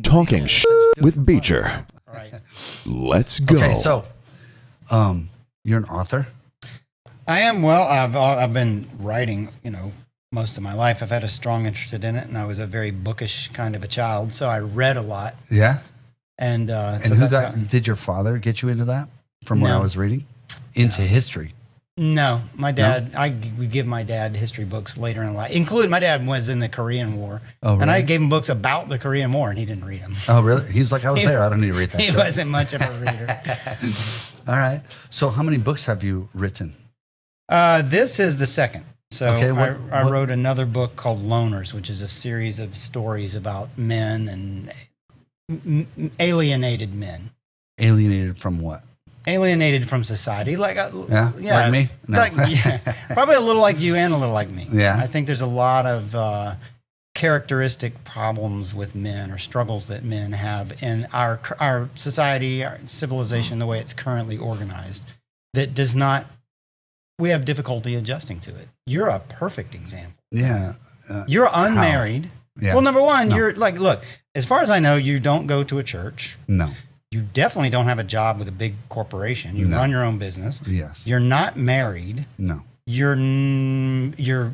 Talking with Beecher. Right. Let's go. Okay, so you're an author? I am. Well, I've been writing, most of my life. I've had a strong interest in it, and I was a very bookish kind of a child, so I read a lot. Yeah. And did your father get you into that from what I No. was reading? Into history? No, my dad. I would give my dad history books later in life. Including my dad was in the Korean War, Oh, really? and I gave him books about the Korean War, and he didn't read them. Oh, really? He's like, I was there. I don't need to read that He shit. wasn't much of a reader. All right. So how many books have you written? This is the second. So Okay, I wrote another book called Loners, which is a series of stories about men and alienated men. Alienated from what? Alienated from society, like Like me? No. Probably a little like you and a little like me. Yeah. I think there's a lot of characteristic problems with men or struggles that men have in our society, our civilization, the way it's currently organized, that does not. We have difficulty adjusting to it. You're a perfect example. Yeah. You're unmarried. Yeah. Well, number one, No. you're like, look, as far as I know, you don't go to a church. No. You definitely don't have a job with a big corporation. You No. run your own business. Yes. You're not married. No. Your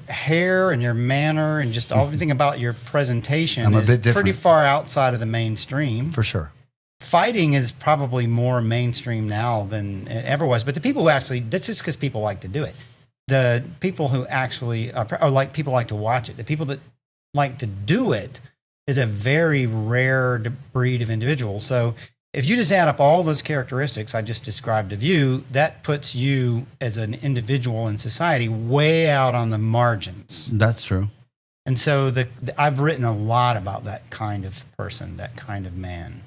hair and your manner and just everything about your presentation I'm a is bit different. pretty far outside of the mainstream. For sure. Fighting is probably more mainstream now than it ever was. But the people who actually, that's just because people like to do it. The people who actually, people like to watch it. The people that like to do it is a very rare breed of individual. So if you just add up all those characteristics I just described of you, that puts you as an individual in society way out on the margins. That's true. And so I've written a lot about that kind of person, that kind of man.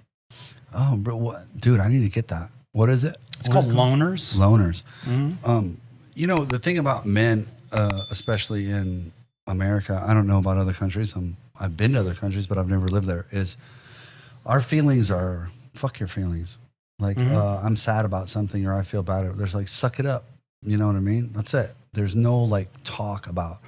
Oh, bro, what? Dude, I need to get that. What is it? It's called Loners. Loners. Mm-hmm. The thing about men, especially in America, I don't know about other countries. I've been to other countries, but I've never lived there. Is our feelings are fuck your feelings. Like I'm sad about something or I feel bad. There's like suck it up. You know what I mean? That's it. There's no like talk about.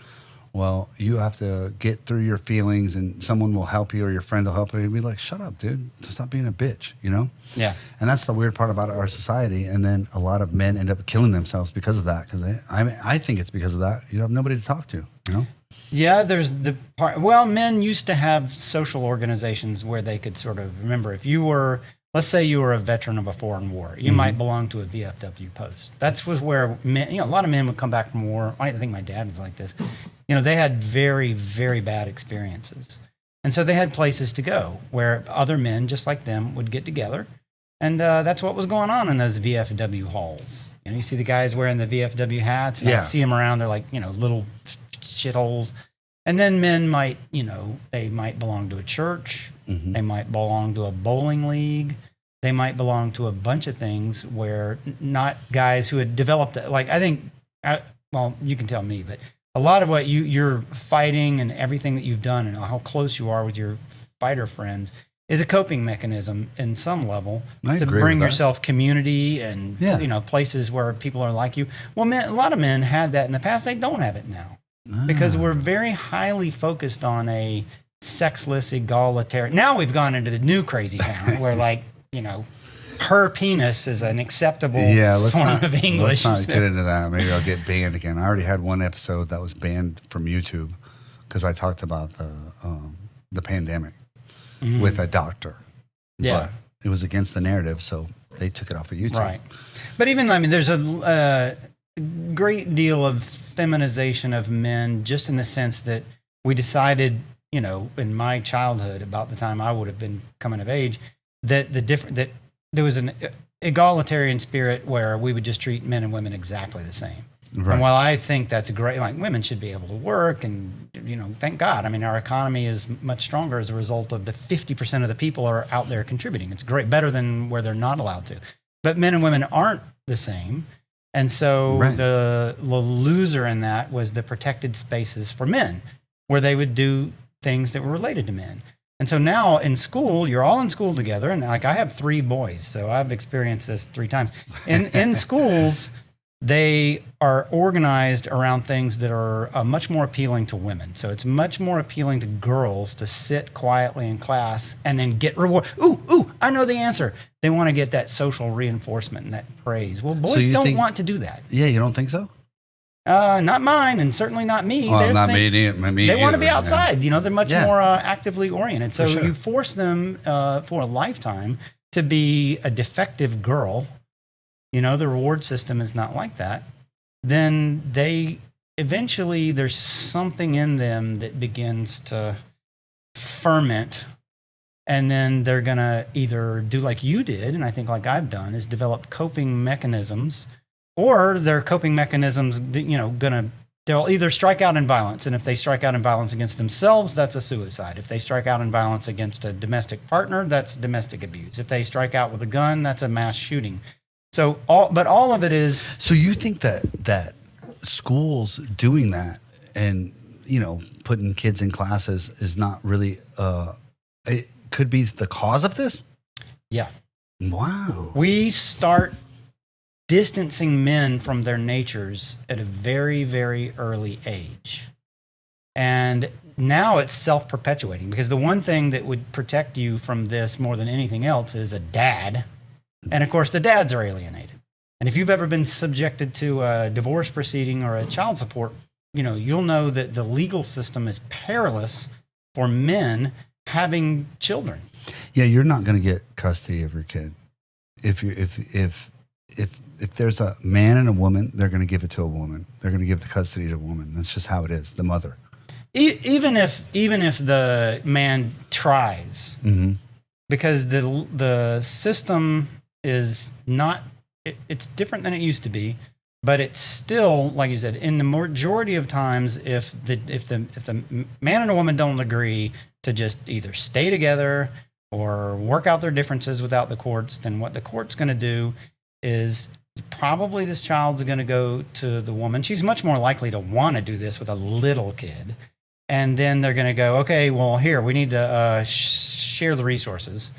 Well, you have to get through your feelings and someone will help you or your friend will help you. You'd be like, shut up, dude. Stop being a bitch, Yeah. And that's the weird part about our society. And then a lot of men end up killing themselves because of that. Because I think it's because of that. You have nobody to talk to, Yeah, there's the part. Well, men used to have social organizations where they could sort of remember if you were, let's say you were a veteran of a foreign war, you might belong to a VFW post. That was where men, a lot of men would come back from war. I think my dad was like this. They had very, very bad experiences. And so they had places to go where other men just like them would get together. And that's what was going on in those VFW halls. You see the guys wearing the VFW hats. And I see them around. They're like, little shitholes. And then men might, they might belong to a church. Mm-hmm. They might belong to a bowling league. They might belong to a bunch of things where not guys who had developed, like, I think, well, you can tell me, but a lot of what you're fighting and everything that you've done and how close you are with your fighter friends is a coping mechanism in some level to bring yourself community and, places where people are like you. Well, a lot of men had that in the past. They don't have it now because we're very highly focused on a sexless, egalitarian. Now we've gone into the new crazy town where her penis is an acceptable form of English. Let's not get into that. Maybe I'll get banned again. I already had one episode that was banned from YouTube because I talked about the pandemic with a doctor. Yeah. But it was against the narrative, so they took it off of YouTube. Right. But even, there's a great deal of feminization of men just in the sense that we decided, in my childhood, about the time I would have been coming of age, that there was an egalitarian spirit where we would just treat men and women exactly the same. Right. And while I think that's great, like women should be able to work and, thank God. Our economy is much stronger as a result of the 50% of the people are out there contributing. It's great, better than where they're not allowed to. But men and women aren't the same. And so the loser in that was the protected spaces for men where they would do things that were related to men. And so now in school, you're all in school together. And I have 3 boys, so I've experienced this 3 times. In schools, they are organized around things that are much more appealing to women. So it's much more appealing to girls to sit quietly in class and then get reward. Ooh, I know the answer. They want to get that social reinforcement and that praise. Well, boys don't want to do that. Yeah, you don't think so? Not mine, and certainly not me. Well, not me. They want to be outside. You know, they're much more actively oriented. So sure. you force them for a lifetime to be a defective girl. You know, the reward system is not like that. Then they eventually, there's something in them that begins to ferment. And then they're going to either do like you did, and I think like I've done, is develop coping mechanisms. Or their coping mechanisms, you know, they'll either strike out in violence. And if they strike out in violence against themselves, that's a suicide. If they strike out in violence against a domestic partner, that's domestic abuse. If they strike out with a gun, that's a mass shooting. So all of it is. So you think that schools doing that and, you know, putting kids in classes is not really, it could be the cause of this? Yeah. Wow. We start distancing men from their natures at a very, very early age. And now it's self-perpetuating, because the one thing that would protect you from this more than anything else is a dad. And of course, the dads are alienated. And if you've ever been subjected to a divorce proceeding or a child support, you know, you'll know that the legal system is perilous for men having children. Yeah, you're not going to get custody of your kid. If there's a man and a woman, they're going to give it to a woman. They're going to give the custody to a woman. That's just how it is, the mother. Even if the man tries, because the system is not, it's different than it used to be, but it's still, like you said, in the majority of times, if the man and a woman don't agree to just either stay together or work out their differences without the courts, then what the court's going to do is probably this child's going to go to the woman. She's much more likely to want to do this with a little kid. And then they're going to go, okay, well, here, we need to share the resources.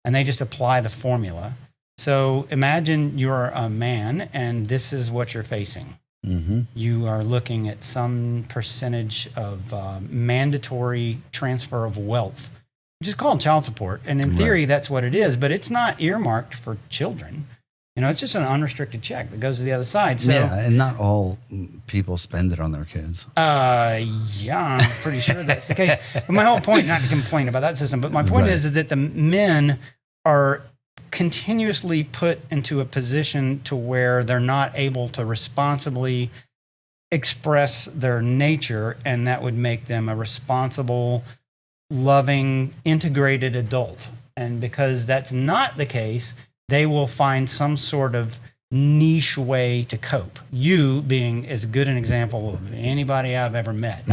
And they just apply the formula. So imagine you're a man and this is what you're facing. Mm-hmm. You are looking at some percentage of mandatory transfer of wealth, which is called child support. And in theory, that's what it is, but it's not earmarked for children. You know, it's just an unrestricted check that goes to the other side. So, yeah, and not all people spend it on their kids. Yeah, I'm pretty sure that's the case. But my whole point, not to complain about that system, but my point is that the men are continuously put into a position to where they're not able to responsibly express their nature, and that would make them a responsible, loving, integrated adult. And because that's not the case, they will find some sort of niche way to cope. You being as good an example of anybody I've ever met.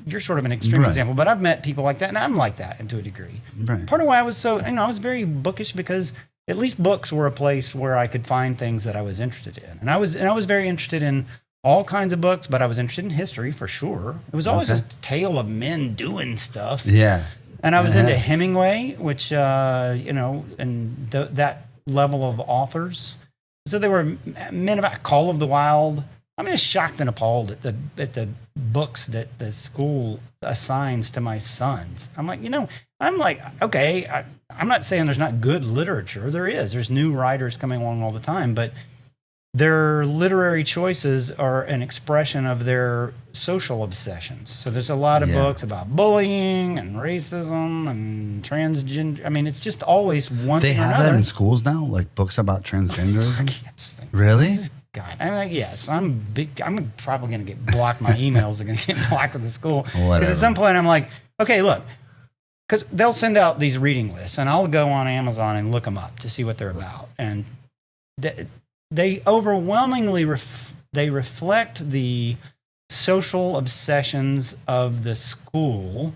You're sort of an extreme example, but I've met people like that, and I'm like that to a degree. Right. Part of why I was so, I was very bookish, because at least books were a place where I could find things that I was interested in. And I was very interested in all kinds of books, but I was interested in history for sure. It was always just a tale of men doing stuff. Yeah. And I was into Hemingway, which, and that level of authors. So they were men about Call of the Wild. I'm just shocked and appalled at the books that the school assigns to my sons. I'm like, okay, I'm not saying there's not good literature. There is. There's new writers coming along all the time, but their literary choices are an expression of their social obsessions. So there's a lot of books about bullying and racism and transgender. I mean, it's just always one thing or another. They have that in schools now, like books about transgenderism? Really? God, I'm like, yes, I'm probably going to get blocked. My emails are going to get blocked at the school. Because at some point I'm like, okay, look, because they'll send out these reading lists, and I'll go on Amazon and look them up to see what they're about. And they overwhelmingly reflect the social obsessions of the school,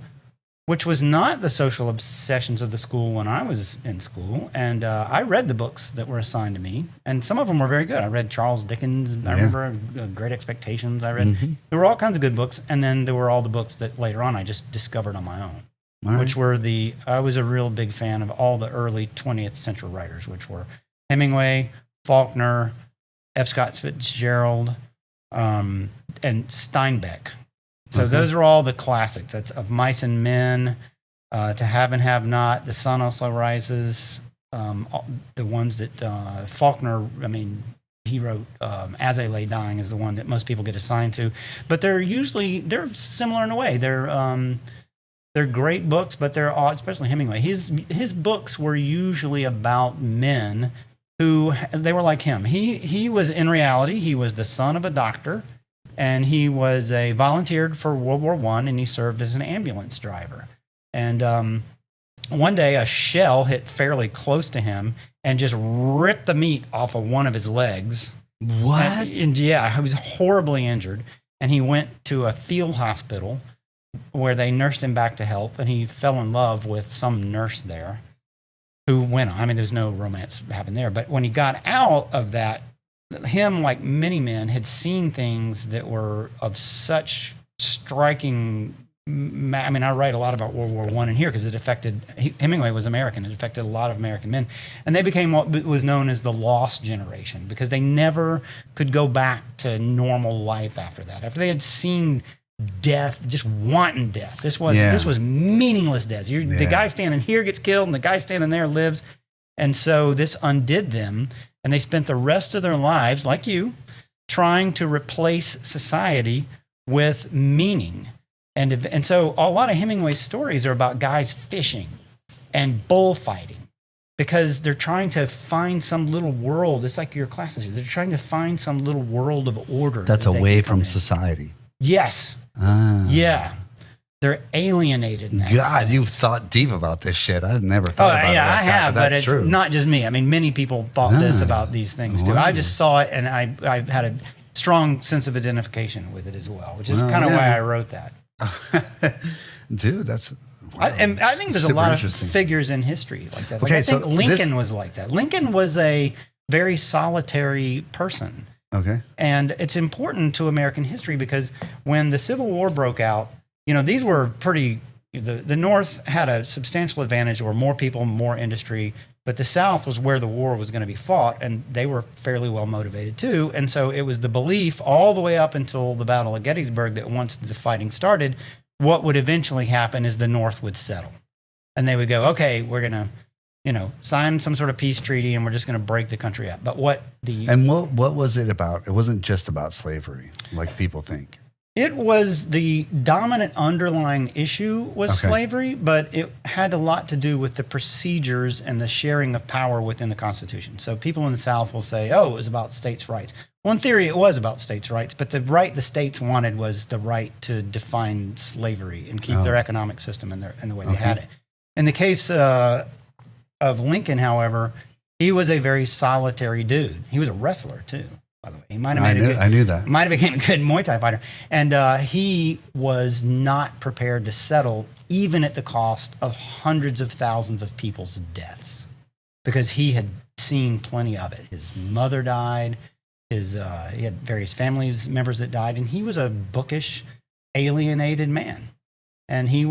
which was not the social obsessions of the school when I was in school. And I read the books that were assigned to me, and some of them were very good. I read Charles Dickens. I remember Great Expectations. I read. There were all kinds of good books, and then there were all the books that later on I just discovered on my own, which were I was a real big fan of all the early 20th century writers, which were Hemingway, Faulkner, F. Scott Fitzgerald, and Steinbeck. So those are all the classics. That's Of Mice and Men, To Have and Have Not, The Sun Also Rises, the ones that Faulkner, I mean, he wrote As I Lay Dying is the one that most people get assigned to. But they're similar in a way. They're great books, but they're all, especially Hemingway. His books were usually about men who, they were like him. He was, in reality, he was the son of a doctor, and he was volunteered for World War I, and he served as an ambulance driver. And one day a shell hit fairly close to him and just ripped the meat off of one of his legs. What? And yeah, he was horribly injured, and he went to a field hospital where they nursed him back to health, and he fell in love with some nurse there who went on. I mean, there's no romance happened there, but when he got out of that, him, like many men, had seen things that were of such striking. I mean, I write a lot about World War I in here because it affected, Hemingway was American. It affected a lot of American men. And they became what was known as the lost generation because they never could go back to normal life after that. After they had seen death, just wanton death. This was meaningless death. The guy standing here gets killed and the guy standing there lives. And so this undid them. And they spent the rest of their lives, like you, trying to replace society with meaning. And so a lot of Hemingway's stories are about guys fishing and bullfighting because they're trying to find some little world. It's like your classes. They're trying to find some little world of order. That's away from society. Yes. Yeah. They're alienated in that God, sense. you've thought deep about this shit. I've never thought about it. Yeah, like I have, but it's true. not just me. I mean, many people thought this about these things too. I just saw it, and I had a strong sense of identification with it as well, which is kind of why I wrote that. Dude, that's... Wow. I think there's a lot of figures in history like that. Like, I think Lincoln was like that. Lincoln was a very solitary person. Okay. And it's important to American history because when the Civil War broke out, these were pretty, the North had a substantial advantage. There were more people, more industry, but the South was where the war was going to be fought, and they were fairly well motivated too. And so it was the belief all the way up until the Battle of Gettysburg that once the fighting started, what would eventually happen is the North would settle. And they would go, okay, we're going to, sign some sort of peace treaty, and we're just going to break the country up. But what was it about? It wasn't just about slavery, like people think. It was the dominant underlying issue was slavery, but it had a lot to do with the procedures and the sharing of power within the Constitution. So people in the South will say, oh, it was about states' rights. Well, in theory, it was about states' rights, but the right the states wanted was the right to define slavery and keep their economic system in the way they had it. In the case of Lincoln, however, he was a very solitary dude. He was a wrestler, too. By the way, he might have I knew that. Might have became a good Muay Thai fighter, and he was not prepared to settle, even at the cost of hundreds of thousands of people's deaths, because he had seen plenty of it. His mother died. He had various family members that died, and he was a bookish, alienated man, and he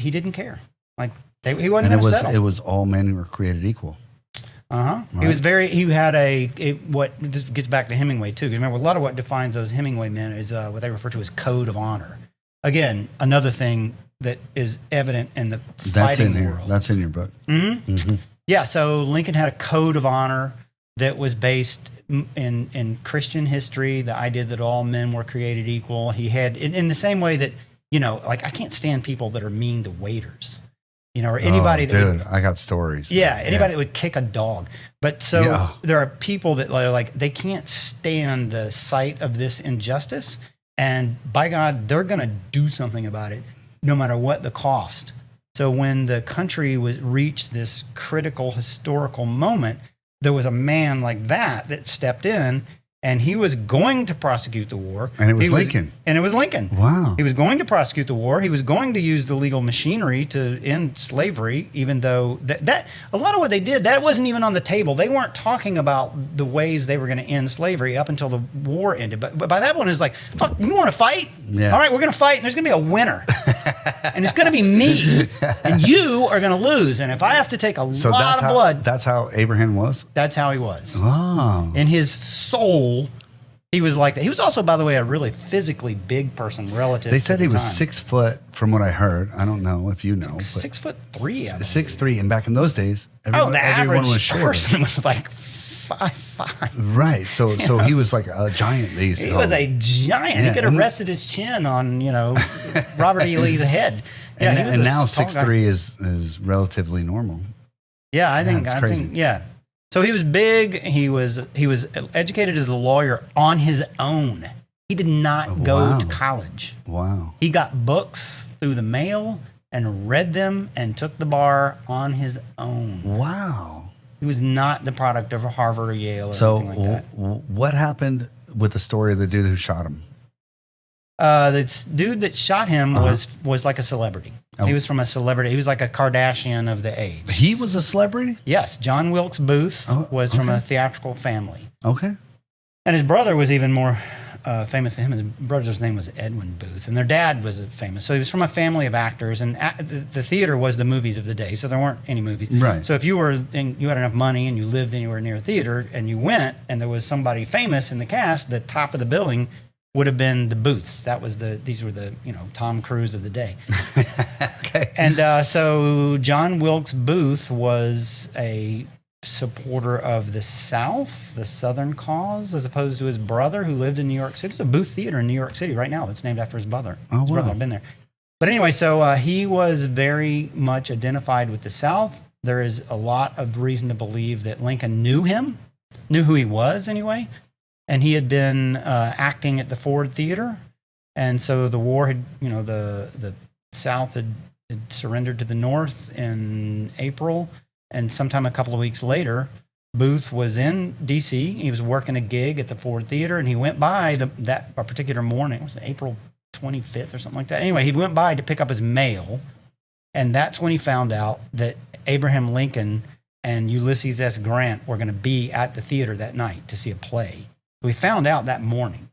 didn't care. Like he wasn't going to settle. It was all men who were created equal. Right. This gets back to Hemingway too. Remember, a lot of what defines those Hemingway men is what they refer to as code of honor. Again, another thing that is evident in the fighting world. That's in your book. Mm-hmm. Mm-hmm. Yeah. So Lincoln had a code of honor that was based in Christian history, the idea that all men were created equal. He had, in the same way that, like I can't stand people that are mean to waiters. Or anybody I got stories. Yeah, anybody that would kick a dog. But there are people that are like, they can't stand the sight of this injustice, and by God, they're going to do something about it, no matter what the cost. So when the country reached this critical historical moment, there was a man like that stepped in, and he was going to prosecute the war. And it was Lincoln. Wow. He was going to prosecute the war. He was going to use the legal machinery to end slavery, even though that a lot of what they did, that wasn't even on the table. They weren't talking about the ways they were going to end slavery up until the war ended. But by that point, it's like, fuck, you want to fight? Yeah. All right, we're going to fight, and there's going to be a winner. And it's going to be me. And you are going to lose. And if I have to take a lot of blood. That's how Abraham was? That's how he was. Wow. And his soul He was like that. He was also, by the way, a really physically big person relative. They said to he the was time. 6 foot, from what I heard. I don't know if you know. But 6'3". 6'3", and back in those days, The everyone average was shorter. person was like 5'5". Right. So he was like a giant. They used to He call was a him. giant. Yeah, He could have rested his chin on, Robert E. Lee's head. Yeah, And, he was and a now tall guy. 6'3" is relatively normal. Yeah, I think it's crazy. yeah. So he was big. He was educated as a lawyer on his own. He did not go Wow. to college. Wow. He got books through the mail and read them and took the bar on his own. Wow. He was not the product of Harvard or Yale or So anything like that. what happened with the story of the dude who shot him? This dude that shot him was like a celebrity. Oh. He was from a celebrity. He was like a Kardashian of the age. He was a celebrity? Yes, John Wilkes Booth Oh, was from okay. a theatrical family. Okay. And his brother was even more famous than him. His brother's name was Edwin Booth, and their dad was famous. So he was from a family of actors, and the theater was the movies of the day. So there weren't any movies. Right. So if you had enough money and you lived anywhere near a theater, and you went, and there was somebody famous in the cast, the top of the building would have been the booths. These were the Tom Cruise of the day. Okay. And so John Wilkes Booth was a supporter of the South, the Southern cause, as opposed to his brother who lived in New York City. There's a Booth Theater in New York City right now that's named after his brother. Oh, His brother wow. had been there. But anyway, so he was very much identified with the South. There is a lot of reason to believe that Lincoln knew him, knew who he was anyway. And he had been acting at the Ford Theater. And so the war had, the South had surrendered to the North in April. And sometime a couple of weeks later, Booth was in D.C. He was working a gig at the Ford Theater, and he went by that particular morning. It was April 25th or something like that. Anyway, he went by to pick up his mail, and that's when he found out that Abraham Lincoln and Ulysses S. Grant were going to be at the theater that night to see a play. We found out that morning,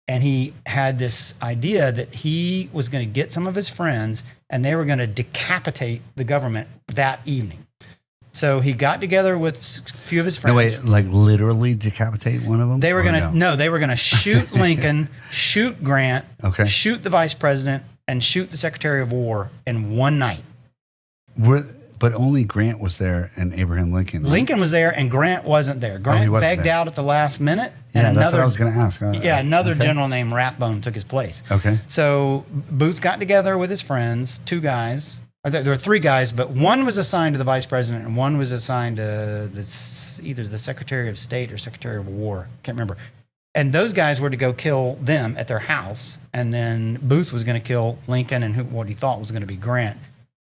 and he had this idea that he was going to get some of his friends, and they were going to decapitate the government that evening. So he got together with a few of his friends. No, wait, like literally decapitate one of them? They were Or going to they were going to shoot Lincoln, shoot Grant, Okay. shoot the vice president, and shoot the Secretary of War in one night. But only Grant was there and Abraham Lincoln. Right? Lincoln was there, and Grant wasn't there. Grant wasn't begged there. out at the last minute. Yeah, and that's what I was going to ask. Another okay. general named Rathbone took his place. Okay. So Booth got together with his friends, two guys. Or there were three guys, but one was assigned to the vice president, and one was assigned to either the Secretary of State or Secretary of War. Can't remember. And those guys were to go kill them at their house, and then Booth was going to kill Lincoln and what he thought was going to be Grant.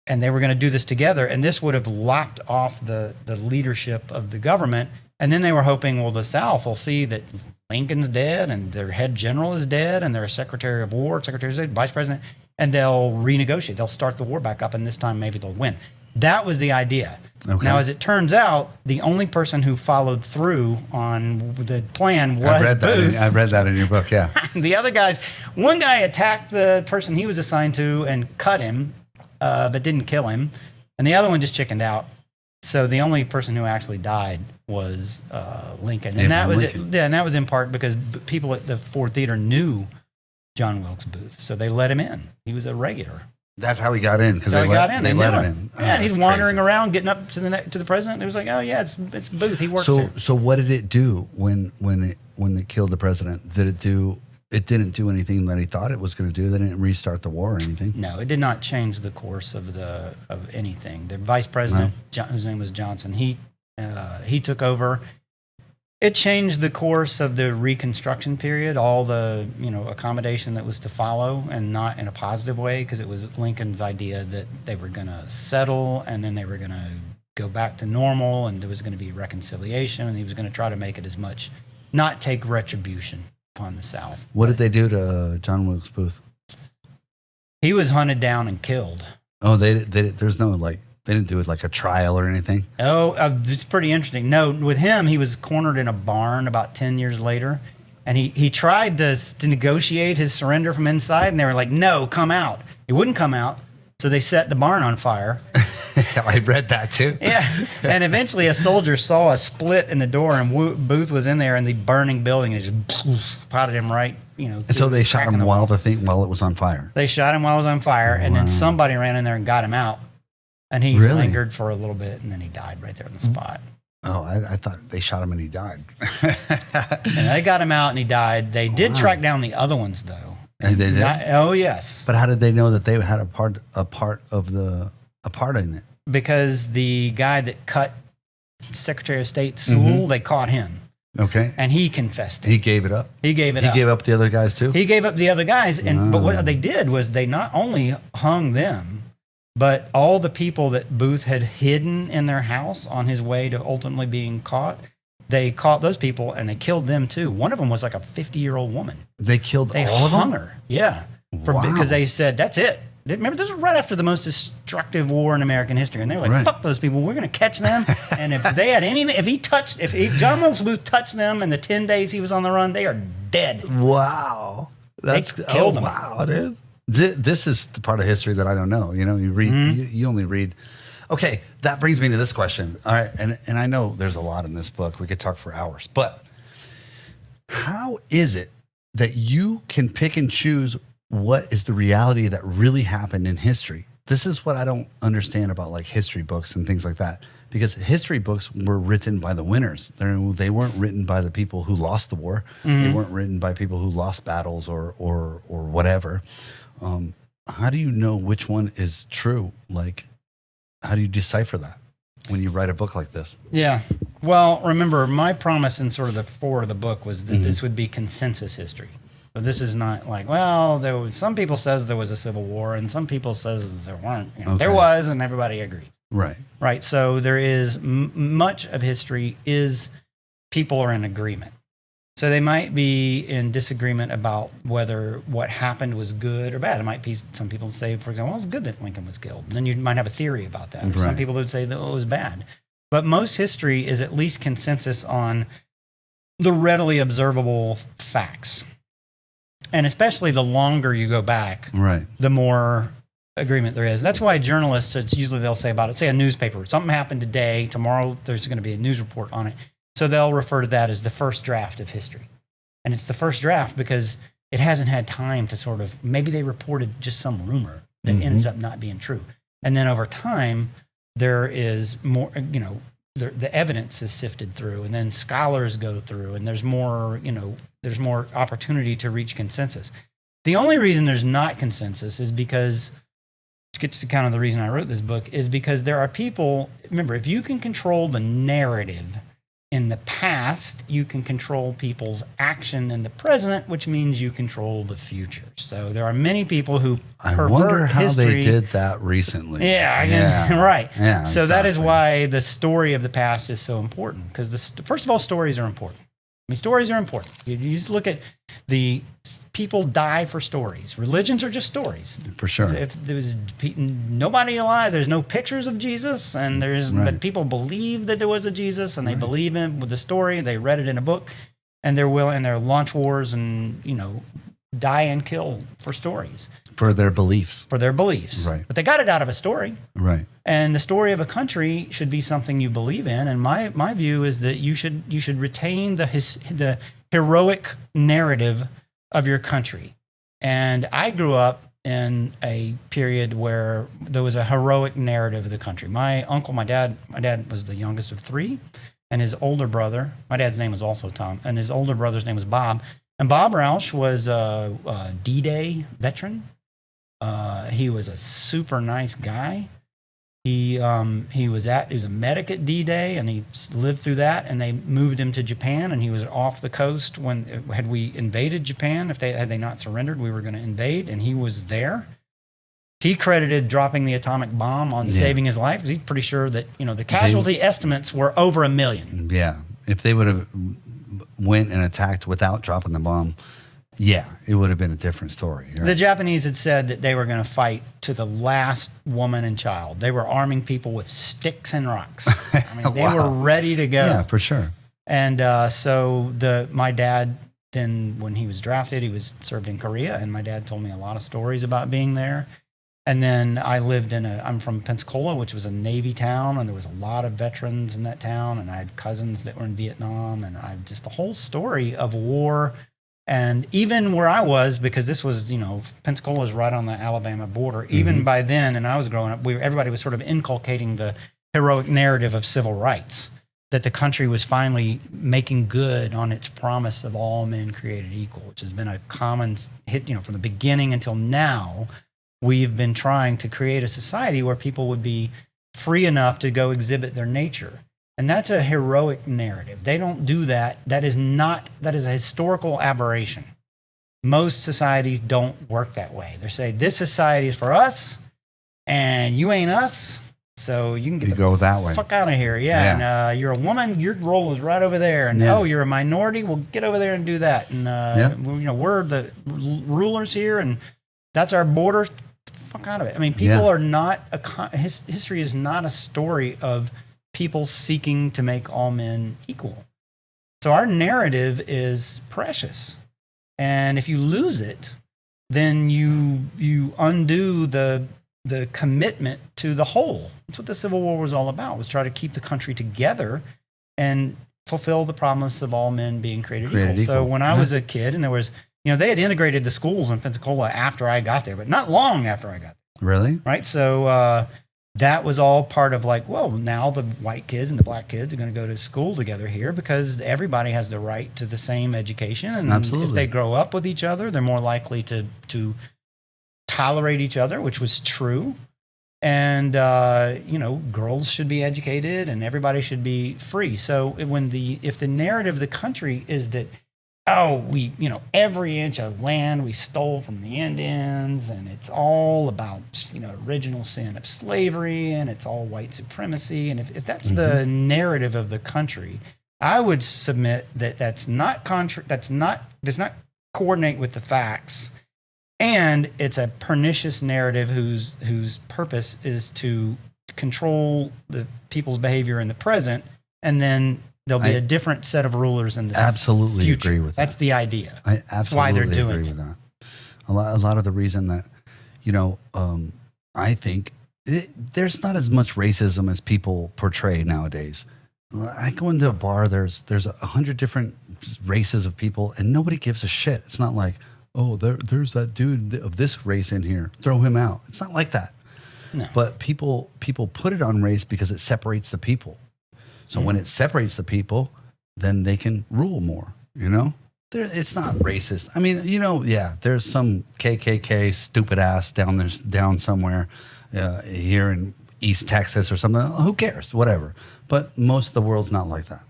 And they were going to do this together, and this would have lopped off the leadership of the government. And then they were hoping, well, the South will see that Lincoln's dead, and their head general is dead, and their Secretary of War, Secretary of State, Vice President, and they'll renegotiate. They'll start the war back up, and this time maybe they'll win. That was the idea. Okay. Now, as it turns out, the only person who followed through on the plan was I read Booth. I read that in your book, yeah. The other guys, one guy attacked the person he was assigned to and cut him, but didn't kill him. And the other one just chickened out. So the only person who actually died was Lincoln. And that was Lincoln. and that was in part because people at the Ford Theater knew John Wilkes Booth. So they let him in. He was a regular. That's how he got in, because So they he got in. They They let knew him him. in. Yeah, and he's that's wandering crazy. around, getting up to the president. It was like, oh yeah, it's Booth. He works here. So what did it do when they killed the president? Did it do? It didn't do anything that he thought it was going to do. They didn't restart the war or anything. No, it did not change the course of anything. The vice president, whose name was Johnson, he took over. It changed the course of the Reconstruction period, all the accommodation that was to follow, and not in a positive way, because it was Lincoln's idea that they were going to settle and then they were going to go back to normal, and there was going to be reconciliation, and he was going to try to make it as much, not take retribution upon the South. What did they do to John Wilkes Booth? He was hunted down and killed. Oh, they there's no they didn't do it like a trial or anything. Oh, it's pretty interesting. No, with him, he was cornered in a barn about 10 years later, and he tried to negotiate his surrender from inside, and they were like, no, come out. He wouldn't come out, So they set the barn on fire. I read that too. Yeah. And eventually a soldier saw a split in the door, and Booth was in there in the burning building, and it just potted him right, So they shot him while it was on fire. They shot him while it was on fire, and then somebody ran in there and got him out. And he lingered for a little bit, and then he died right there on the spot. Oh, I thought they shot him and he died. And they got him out, and he died. They did track down the other ones, though. And they did? Oh, yes. But how did they know that they had a part in it? Because the guy that cut Secretary of State Sewell, they caught him. Okay. And he confessed it. He gave it up? He gave He gave up the other guys too? He gave up the other guys. But what they did was they not only hung them, but all the people that Booth had hidden in their house on his way to ultimately being caught, they caught those people and they killed them too. One of them was like a 50-year-old woman. They killed all of them? They hung her. Yeah. Because they said, that's it. Remember, this was right after the most destructive war in American history. And they were like, fuck those people. We're going to catch them. And if they had anything, if John Wilkes Booth touched them in the 10 days he was on the run, they are dead. Wow. They killed them. Wow, dude. This is the part of history that I don't know. You read, you only read. Okay, that brings me to this question. All right, and I know there's a lot in this book. We could talk for hours. But how is it that you can pick and choose what is the reality that really happened in history? This is what I don't understand about like history books and things like that. Because history books were written by the winners. They weren't written by the people who lost the war. They weren't written by people who lost battles or whatever. How do you know which one is true? Like, how do you decipher that when you write a book like this? Yeah. Well, remember, my promise in sort of the foreword of the book was that this would be consensus history. So this is not like, well, some people says there was a civil war, and some people says there weren't. There was, and everybody agrees. Right. Right. So there is much of history is people are in agreement. So they might be in disagreement about whether what happened was good or bad. It might be some people say, for example, well, it's good that Lincoln was killed. Then you might have a theory about that. Right. Some people would say that it was bad. But most history is at least consensus on the readily observable facts. And especially the longer you go back, the more agreement there is. That's why journalists, it's usually they'll say about it, say a newspaper, something happened today, tomorrow there's going to be a news report on it. So they'll refer to that as the first draft of history. And it's the first draft because it hasn't had time to sort of, maybe they reported just some rumor that ends up not being true. And then over time, there is more, the evidence is sifted through, and then scholars go through, and there's more opportunity to reach consensus. The only reason there's not consensus is because, to get to kind of the reason I wrote this book, is because there are people, remember, if you can control the narrative in the past, you can control people's action in the present, which means you control the future. So there are many people who I wonder how they did that recently. Yeah, right. Yeah, so that is why the story of the past is so important, because first of all, stories are important. I mean, stories are important. You just look at the people die for stories. Religions are just stories. For sure. If there was nobody alive, there's no pictures of Jesus, and but people believe that there was a Jesus, and they believe in with the story. They read it in a book, and they're willing. And they're launch wars, and die and kill for stories. For their beliefs. Right. But they got it out of a story. Right. And the story of a country should be something you believe in. And my view is that you should retain the heroic narrative of your country. And I grew up in a period where there was a heroic narrative of the country. My dad was the youngest of three, and his older brother, my dad's name was also Tom, and his older brother's name was Bob. And Bob Roush was a D-Day veteran. He was a super nice guy. He was a medic at D-Day, and he lived through that. And they moved him to Japan, and he was off the coast had we invaded Japan. Had they not surrendered, we were going to invade, and he was there. He credited dropping the atomic bomb on saving his life, because he's pretty sure that the casualty estimates were over 1 million. Yeah, if they would have went and attacked without dropping the bomb, it would have been a different story. Right? The Japanese had said that they were going to fight to the last woman and child. They were arming people with sticks and rocks. I mean, they were ready to go. Yeah, for sure. And so my dad, then when he was drafted, he was served in Korea, and my dad told me a lot of stories about being there. And then I lived I'm from Pensacola, which was a Navy town, and there was a lot of veterans in that town, and I had cousins that were in Vietnam, and I just the whole story of war. And even where I was, because this was, Pensacola is right on the Alabama border, even by then, and I was growing up, everybody was sort of inculcating the heroic narrative of civil rights, that the country was finally making good on its promise of all men created equal, which has been a common hit, from the beginning until now. We've been trying to create a society where people would be free enough to go exhibit their nature. And that's a heroic narrative. They don't do that. That is a historical aberration. Most societies don't work that way. They say, this society is for us, and you ain't us, so you can get go that way. Fuck out of here. Yeah. And you're a woman, your role is right over there. And you're a minority, well, get over there and do that. And, we're the rulers here, and that's our border. Fuck out of it. I mean, people are not history is not a story of people seeking to make all men equal. So our narrative is precious, and if you lose it, then you undo the commitment to the whole. That's what the Civil War was all about, was try to keep the country together and fulfill the promise of all men being created equal. So when I was a kid, and there was, they had integrated the schools in Pensacola after I got there, but not long after I got there. Really? Right. So that was all part of now the white kids and the black kids are going to go to school together here because everybody has the right to the same education. And Absolutely. If they grow up with each other, they're more likely to tolerate each other, which was true. And, girls should be educated and everybody should be free. So if the narrative of the country is that, we, every inch of land we stole from the Indians, and it's all about, original sin of slavery, and it's all white supremacy. And if that's the narrative of the country, I would submit that does not coordinate with the facts. And it's a pernicious narrative whose purpose is to control the people's behavior in the present, and then there'll be a different set of rulers in the absolutely future. Agree with that. That's the idea. I absolutely That's why they're doing agree it. with that. A lot of the reason that, I think there's not as much racism as people portray nowadays. I go into a bar, there's 100 different races of people, and nobody gives a shit. It's not like, there's that dude of this race in here, throw him out. It's not like that. No. But people put it on race because it separates the people. So when it separates the people, then they can rule more, It's not racist. I mean, there's some KKK stupid ass down somewhere here in East Texas or something. Who cares? Whatever. But most of the world's not like that.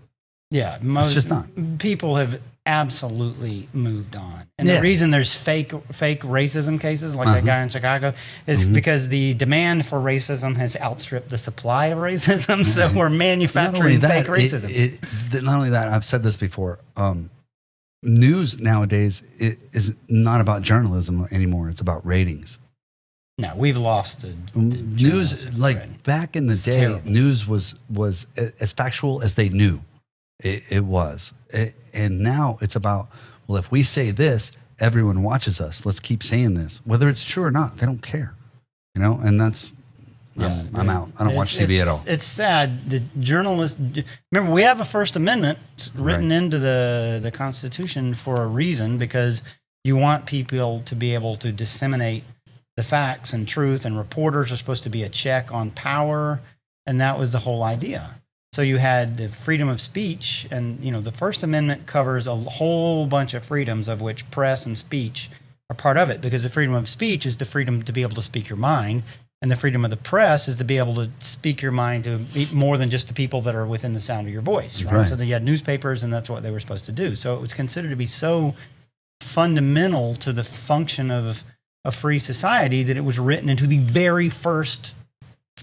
Yeah. It's just not. People have absolutely moved on. And the reason there's fake racism cases like that guy in Chicago is because the demand for racism has outstripped the supply of racism. So we're manufacturing fake racism. Not only that, I've said this before. News nowadays is not about journalism anymore. It's about ratings. No, we've lost the news. Like back in the day, terrible. News was as factual as they knew it was. And now it's about, well, if we say this, everyone watches us. Let's keep saying this. Whether it's true or not, they don't care. And that's, I'm out. I don't watch TV at all. It's sad. The journalists, remember, we have a First Amendment written into the Constitution for a reason, because you want people to be able to disseminate the facts and truth, and reporters are supposed to be a check on power. And that was the whole idea. So you had the freedom of speech, and the First Amendment covers a whole bunch of freedoms, of which press and speech are part of it, because the freedom of speech is the freedom to be able to speak your mind, and the freedom of the press is to be able to speak your mind to more than just the people that are within the sound of your voice. Right? So you had newspapers, and that's what they were supposed to do. So it was considered to be so fundamental to the function of a free society that it was written into the very first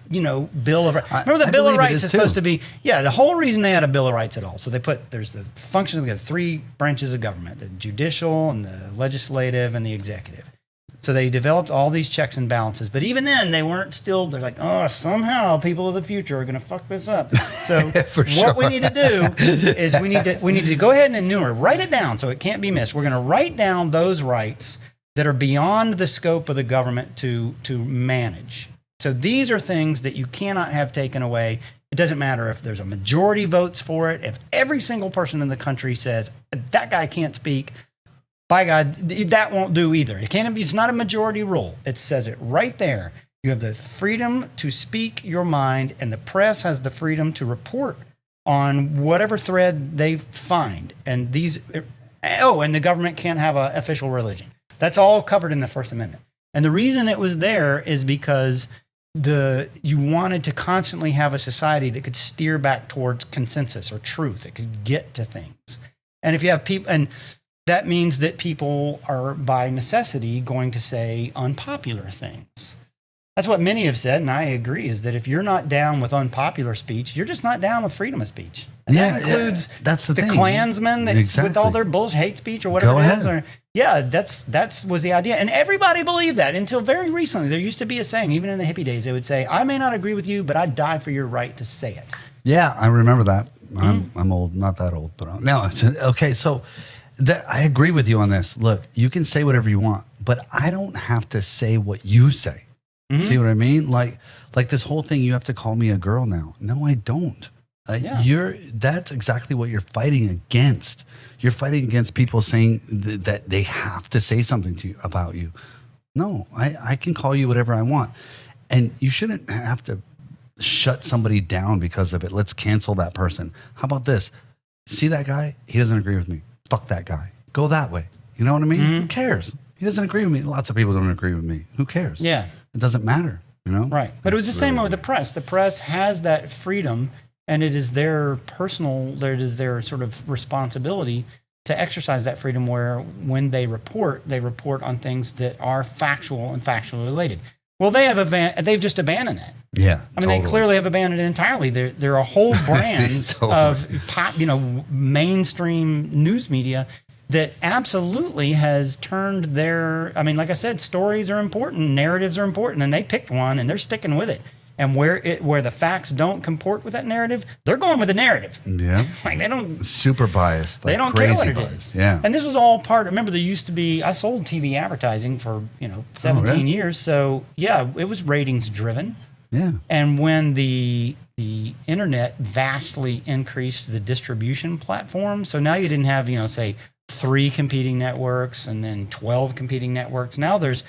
Bill of Rights. Remember, the Bill of Rights is supposed to be, the whole reason they had a Bill of Rights at all. So there's the function of the three branches of government, the judicial and the legislative and the executive. So they developed all these checks and balances. But even then, they're like, somehow people of the future are going to fuck this up. So what we need to do is we need to go ahead and write it down so it can't be missed. We're going to write down those rights that are beyond the scope of the government to manage. So these are things that you cannot have taken away. It doesn't matter if there's a majority votes for it. If every single person in the country says that guy can't speak, by God, that won't do either. It can't. It's not a majority rule. It says it right there. You have the freedom to speak your mind, and the press has the freedom to report on whatever thread they find. And and the government can't have an official religion. That's all covered in the First Amendment. And the reason it was there is because you wanted to constantly have a society that could steer back towards consensus or truth, that could get to things. And if you have people, and that means that people are by necessity going to say unpopular things. That's what many have said, and I agree, is that if you're not down with unpopular speech, you're just not down with freedom of speech. And that includes that's the thing. Klansmen that with all their bullshit hate speech or whatever it is. That's was the idea. And everybody believed that until very recently. There used to be a saying, even in the hippie days, they would say, I may not agree with you, but I'd die for your right to say it. Yeah, I remember that. I'm old, not that old, but no. Okay, so I agree with you on this. Look, you can say whatever you want, but I don't have to say what you say. See what I mean? Like this whole thing, you have to call me a girl now. No, I don't. That's exactly what you're fighting against. You're fighting against people saying that they have to say something to you about you. No, I can call you whatever I want. And you shouldn't have to shut somebody down because of it. Let's cancel that person. How about this? See that guy? He doesn't agree with me. Fuck that guy. Go that way. You know what I mean? Who cares? He doesn't agree with me. Lots of people don't agree with me. Who cares? Yeah. It doesn't matter, you know? Right. But it was the same with the press. The press has that freedom, and it is their their sort of responsibility to exercise that freedom where when they report on things that are factual and factually related. Well, they've just abandoned that. Yeah. I mean, they clearly have abandoned it entirely. There are whole brands of mainstream news media that absolutely has turned like I said, stories are important, narratives are important, and they picked one and they're sticking with it. And where the facts don't comport with that narrative, they're going with the narrative. Yeah. Like they don't super biased. They don't care what it is. Yeah. And this was all part. Remember, there used to be. I sold TV advertising for 17 years. So yeah, it was ratings driven. Yeah. And when the internet vastly increased the distribution platform, so now you didn't have say 3 competing networks and then 12 competing networks. Now there's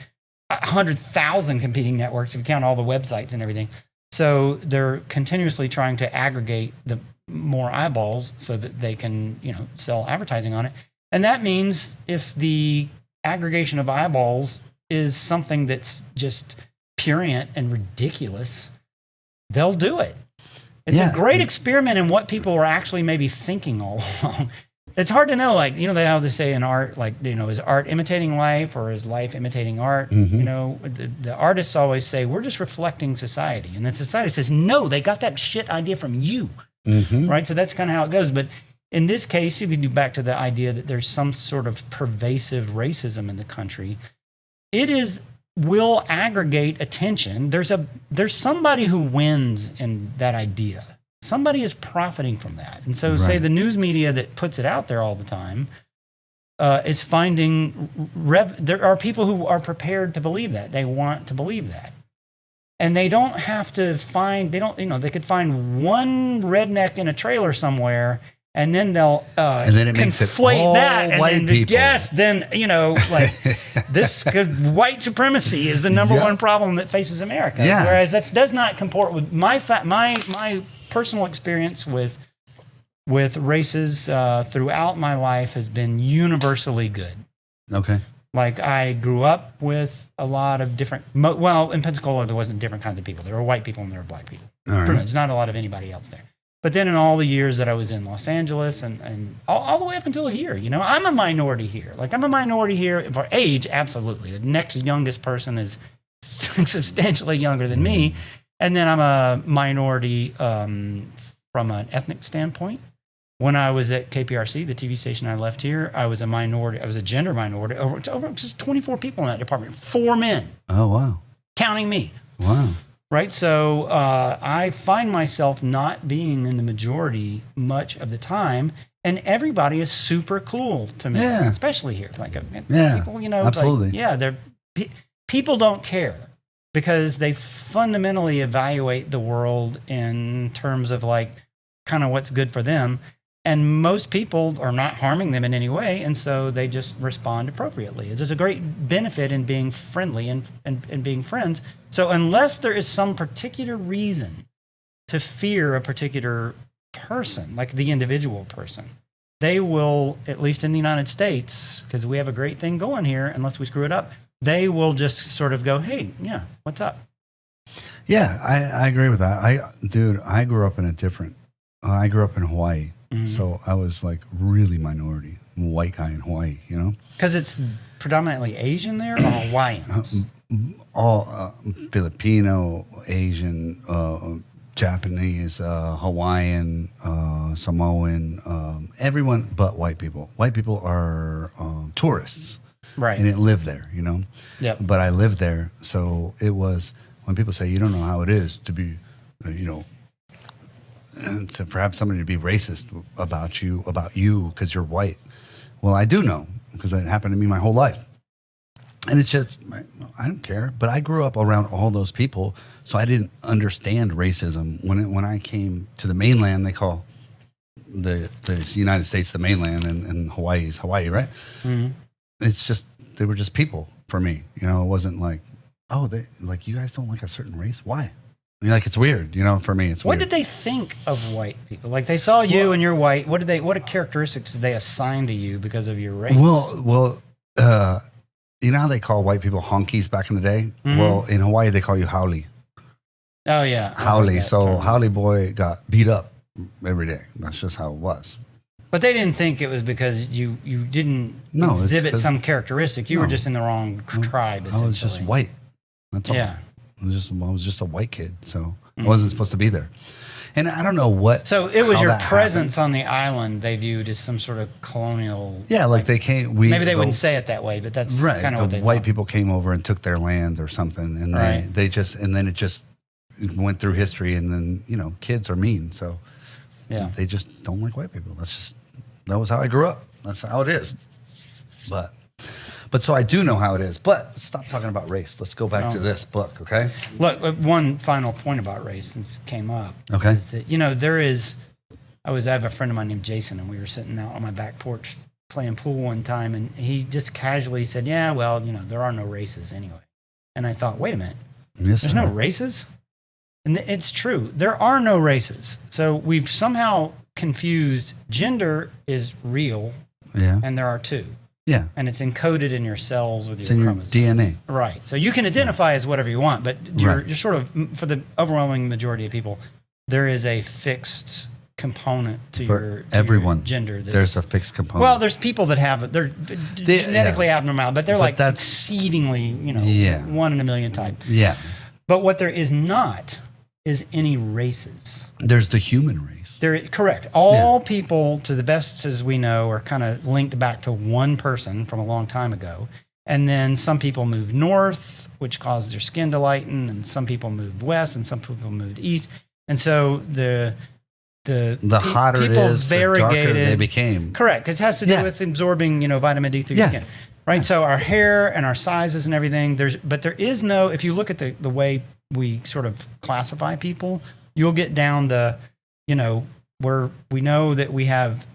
100,000 competing networks if you count all the websites and everything. So they're continuously trying to aggregate the more eyeballs so that they can, sell advertising on it. And that means if the aggregation of eyeballs is something that's just purient and ridiculous, they'll do it. It's a great experiment in what people are actually maybe thinking all along. It's hard to know, they how they say in art, is art imitating life or is life imitating art? The artists always say, we're just reflecting society. And then society says, no, they got that shit idea from you, right? So that's kind of how it goes. But in this case, if you do back to the idea that there's some sort of pervasive racism in the country, will aggregate attention. There's somebody who wins in that idea. Somebody is profiting from that. And so say the news media that puts it out there all the time is finding, there are people who are prepared to believe that. They want to believe that. And they don't have to they could find one redneck in a trailer somewhere and then they'll and then it makes it all that white and people. Yes, then white supremacy is the number one problem that faces America. Yeah. Whereas that does not comport with my personal experience with races throughout my life has been universally good. Okay. Like I grew up with a lot of different. In Pensacola there wasn't different kinds of people. There were white people and there were black people. All right. There's not a lot of anybody else there. But then in all the years that I was in Los Angeles and all the way up until here, I'm a minority here. I'm a minority here for age, absolutely. The next youngest person is substantially younger than me. And then I'm a minority from an ethnic standpoint. When I was at KPRC, the TV station I left here, I was a minority. I was a gender minority. Over just 24 people in that department, 4 men. Oh, wow. Counting me. Wow. right? So I find myself not being in the majority much of the time, and everybody is super cool to me, Yeah. especially here. Like Yeah, people, you know, absolutely. like, yeah, people don't care because they fundamentally evaluate the world in terms of like kind of what's good for them. And most people are not harming them in any way, and so they just respond appropriately. There's a great benefit in being friendly and being friends. So unless there is some particular reason to fear a particular person, like the individual person, they will, at least in the United States, because we have a great thing going here, unless we screw it up, they will just sort of go, hey, yeah, what's up? Yeah, I agree with that. I grew up in a different, I grew up in Hawaii. So I was like really minority, white guy in Hawaii, you know? Because it's predominantly Asian there or Hawaiians? All Filipino, Asian, Japanese, Hawaiian, Samoan, everyone but white people. White people are tourists. Right. And it lived there, you know? Yep. But I lived there. So it was, when people say, you don't know how it is to be, you know, and to perhaps somebody to be racist about you because you're white. Well, I do know because it happened to me my whole life. And it's just, I don't care. But I grew up around all those people, so I didn't understand racism. When I came to the mainland, they call the United States the mainland, and Hawaii's Hawaii, right? Mm-hmm. It's just, they were just people for me. You know, it wasn't like, oh, they like, you guys don't like a certain race? Why? I mean, like, it's weird, you know. For me, it's weird. What did they think of white people? Like, they saw you and you're white. What characteristics did they assign to you because of your race? Well, you know how they call white people honkies back in the day? Mm-hmm. Well, in Hawaii, they call you haole. Oh, yeah. Haole. So haole boy got beat up every day. That's just how it was. But they didn't think it was because you didn't exhibit some characteristic. You were just in the wrong tribe, essentially. I was just white. That's all. Yeah. I was just a white kid, so I wasn't supposed to be there. And I don't know what. So it was your presence on the island they viewed as some sort of colonial. Yeah, like they came. Maybe they wouldn't say it that way, but that's kind of what they thought. White people came over and took their land or something, and they just, and then it just went through history, and then, you know, kids are mean, so they just don't like white people. That was how I grew up. That's how it is. But so I do know how it is. But stop talking about race. Let's go back to this book, okay? Look, one final point about race, since it came up. Okay. Is that, you know, I have a friend of mine named Jason, and we were sitting out on my back porch playing pool one time, and he just casually said, yeah, well, you know, there are no races anyway. And I thought, wait a minute. There's no races? And it's true. There are no races. So we've somehow confused gender is real, and there are two. Yeah. And it's encoded in your cells with it's your in chromosomes. your DNA. Right. So you can identify as whatever you want, but you're sort of, for the overwhelming majority of people, there is a fixed component to your gender. There's a fixed component. Well, there's people that have it. They're genetically abnormal, but they're that's exceedingly, you know, 1 in a million type. Yeah. But what there is not is any races. There's the human race. Correct. All people, to the best as we know, are kind of linked back to one person from a long time ago. And then some people moved north, which caused their skin to lighten, and some people moved west, and some people moved east. And so the hotter it is, the darker they became. Correct. It has to do with absorbing, you know, vitamin D through your skin. Right. Yeah. So our hair and our sizes and everything, but there is no, if you look at the way we sort of classify people, you'll get down to, you know, where we know that we have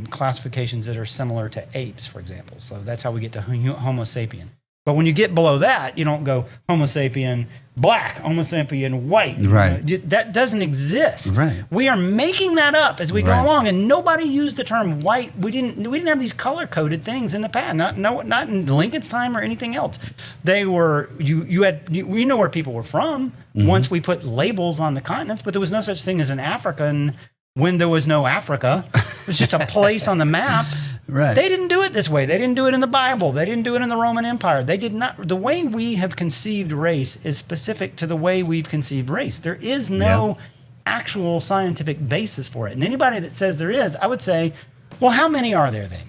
classifications that are similar to apes, for example. So that's how we get to Homo sapien. But when you get below that, you don't go Homo sapien black, Homo sapien white. Right. That doesn't exist. Right. We are making that up as we go along, and nobody used the term white. We didn't have these color coded things in the past. Not in Lincoln's time or anything else. They were we know where people were from once we put labels on the continents, but there was no such thing as an Africa. And when there was no Africa, it was just a place on the map. Right. They didn't do it this way. They didn't do it in the Bible. They didn't do it in the Roman Empire. They did not. The way we have conceived race is specific to the way we've conceived race. There is no actual scientific basis for it. And anybody that says there is, I would say, well, how many are there then?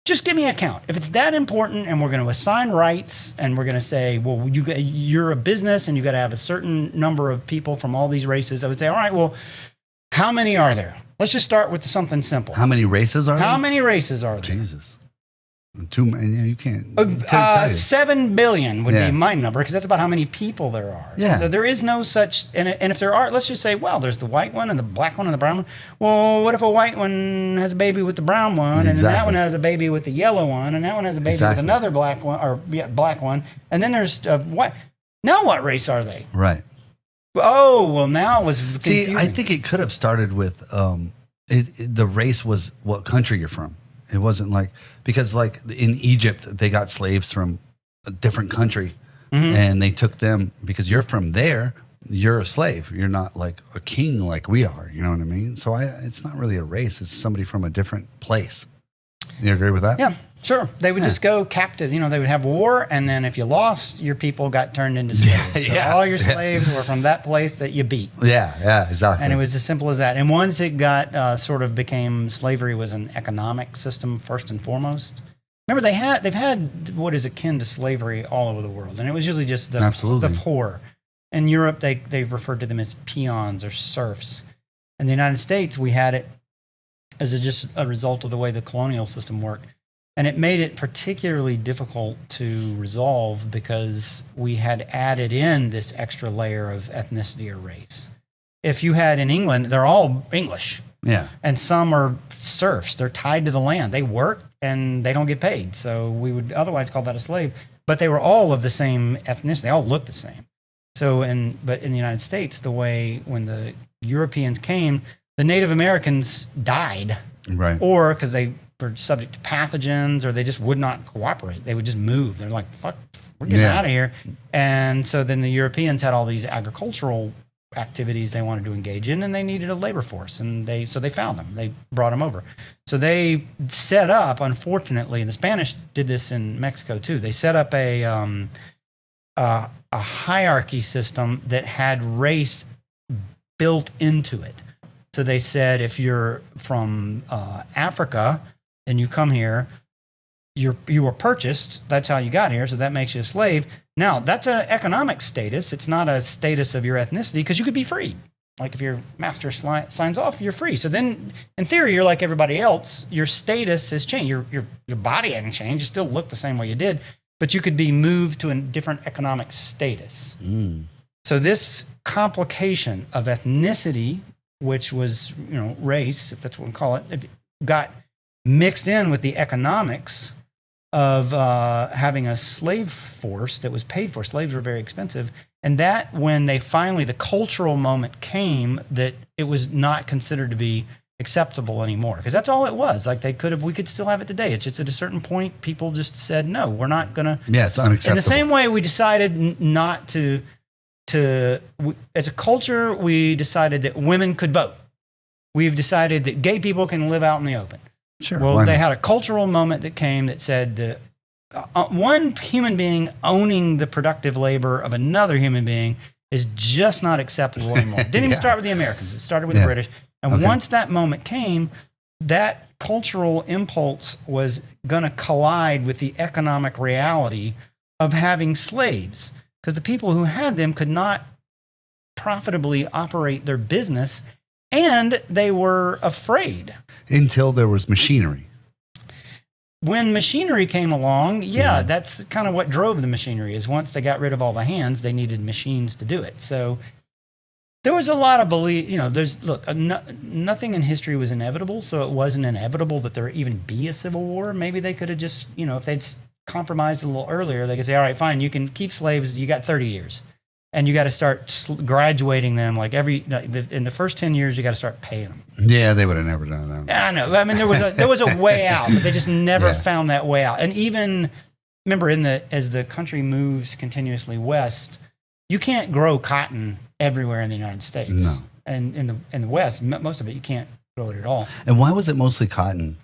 Just give me a count. If it's that important and we're going to assign rights and we're going to say, well, you're a business and you got to have a certain number of people from all these races, I would say, all right, well, how many are there? Let's just start with something simple. How many races are there? How many races are there? Jesus. Too many. You can't. Couldn't tell you. 7 billion would be my number because that's about how many people there are. Yeah. So there is no such, and if there are, let's just say, well, there's the white one and the black one and the brown one. Well, what if a white one has a baby with the brown one, and then that one has a baby with the yellow one, and that one has a baby with another black one, or black one, and then there's what? Now what race are they? Right. Oh, well, now it was confusing. See, I think it could have started with the race was what country you're from. It wasn't like, because like in Egypt, they got slaves from a different country and they took them because you're from there. You're a slave. You're not like a king like we are. You know what I mean? So it's not really a race. It's somebody from a different place. You agree with that? Yeah, sure. They would just go captive. You know, they would have war, and then if you lost, your people got turned into slaves. So all your slaves were from that place that you beat. Yeah, exactly. And it was as simple as that. And once it got sort of became slavery was an economic system first and foremost. Remember, they've had what is akin to slavery all over the world, and it was usually just the poor. In Europe, they referred to them as peons or serfs. In the United States, we had it as just a result of the way the colonial system worked. And it made it particularly difficult to resolve because we had added in this extra layer of ethnicity or race. If you had in England, they're all English. Yeah. And some are serfs. They're tied to the land. They work and they don't get paid. So we would otherwise call that a slave. But they were all of the same ethnicity. They all looked the same. So, but in the United States, the way when the Europeans came, the Native Americans died, right? Or because they were subject to pathogens, or they just would not cooperate. They would just move. They're like, "Fuck, we're getting out of here." And so then the Europeans had all these agricultural activities they wanted to engage in, and they needed a labor force, and so they found them. They brought them over. So they set up. Unfortunately, and the Spanish did this in Mexico too. They set up a hierarchy system that had race built into it. So they said, if you're from Africa and you come here, you were purchased. That's how you got here. So that makes you a slave. Now, that's an economic status. It's not a status of your ethnicity because you could be freed. Like if your master signs off, you're free. So then, in theory, you're like everybody else. Your status has changed. Your body hasn't changed. You still look the same way you did, but you could be moved to a different economic status. So this complication of ethnicity, which was, race, if that's what we call it, got mixed in with the economics of having a slave force that was paid for. Slaves were very expensive. And that when the cultural moment came that it was not considered to be acceptable anymore. Because that's all it was. Like we could still have it today. It's just at a certain point, people just said, no, we're not going to. Yeah, it's unacceptable. In the same way we decided not to as a culture, we decided that women could vote. We've decided that gay people can live out in the open. Sure. Well, they had a cultural moment that came that said that one human being owning the productive labor of another human being is just not acceptable anymore. It didn't even start with the Americans. It started with the British. And once that moment came, that cultural impulse was going to collide with the economic reality of having slaves. Because the people who had them could not profitably operate their business, and they were afraid. Until there was machinery. When machinery came along, that's kind of what drove the machinery, is once they got rid of all the hands, they needed machines to do it. So there was a lot of belief, nothing in history was inevitable, so it wasn't inevitable that there even be a civil war. Maybe they could have just, if they'd compromised a little earlier, they could say, all right, fine, you can keep slaves, you got 30 years. And you got to start graduating them in the first 10 years, you got to start paying them. Yeah, they would have never done that. I know. I mean, there was a way out, but they just never found that way out. And even, remember, as the country moves continuously west, you can't grow cotton everywhere in the United States. No. And in the West, most of it, you can't grow it at all. And why was it mostly cotton?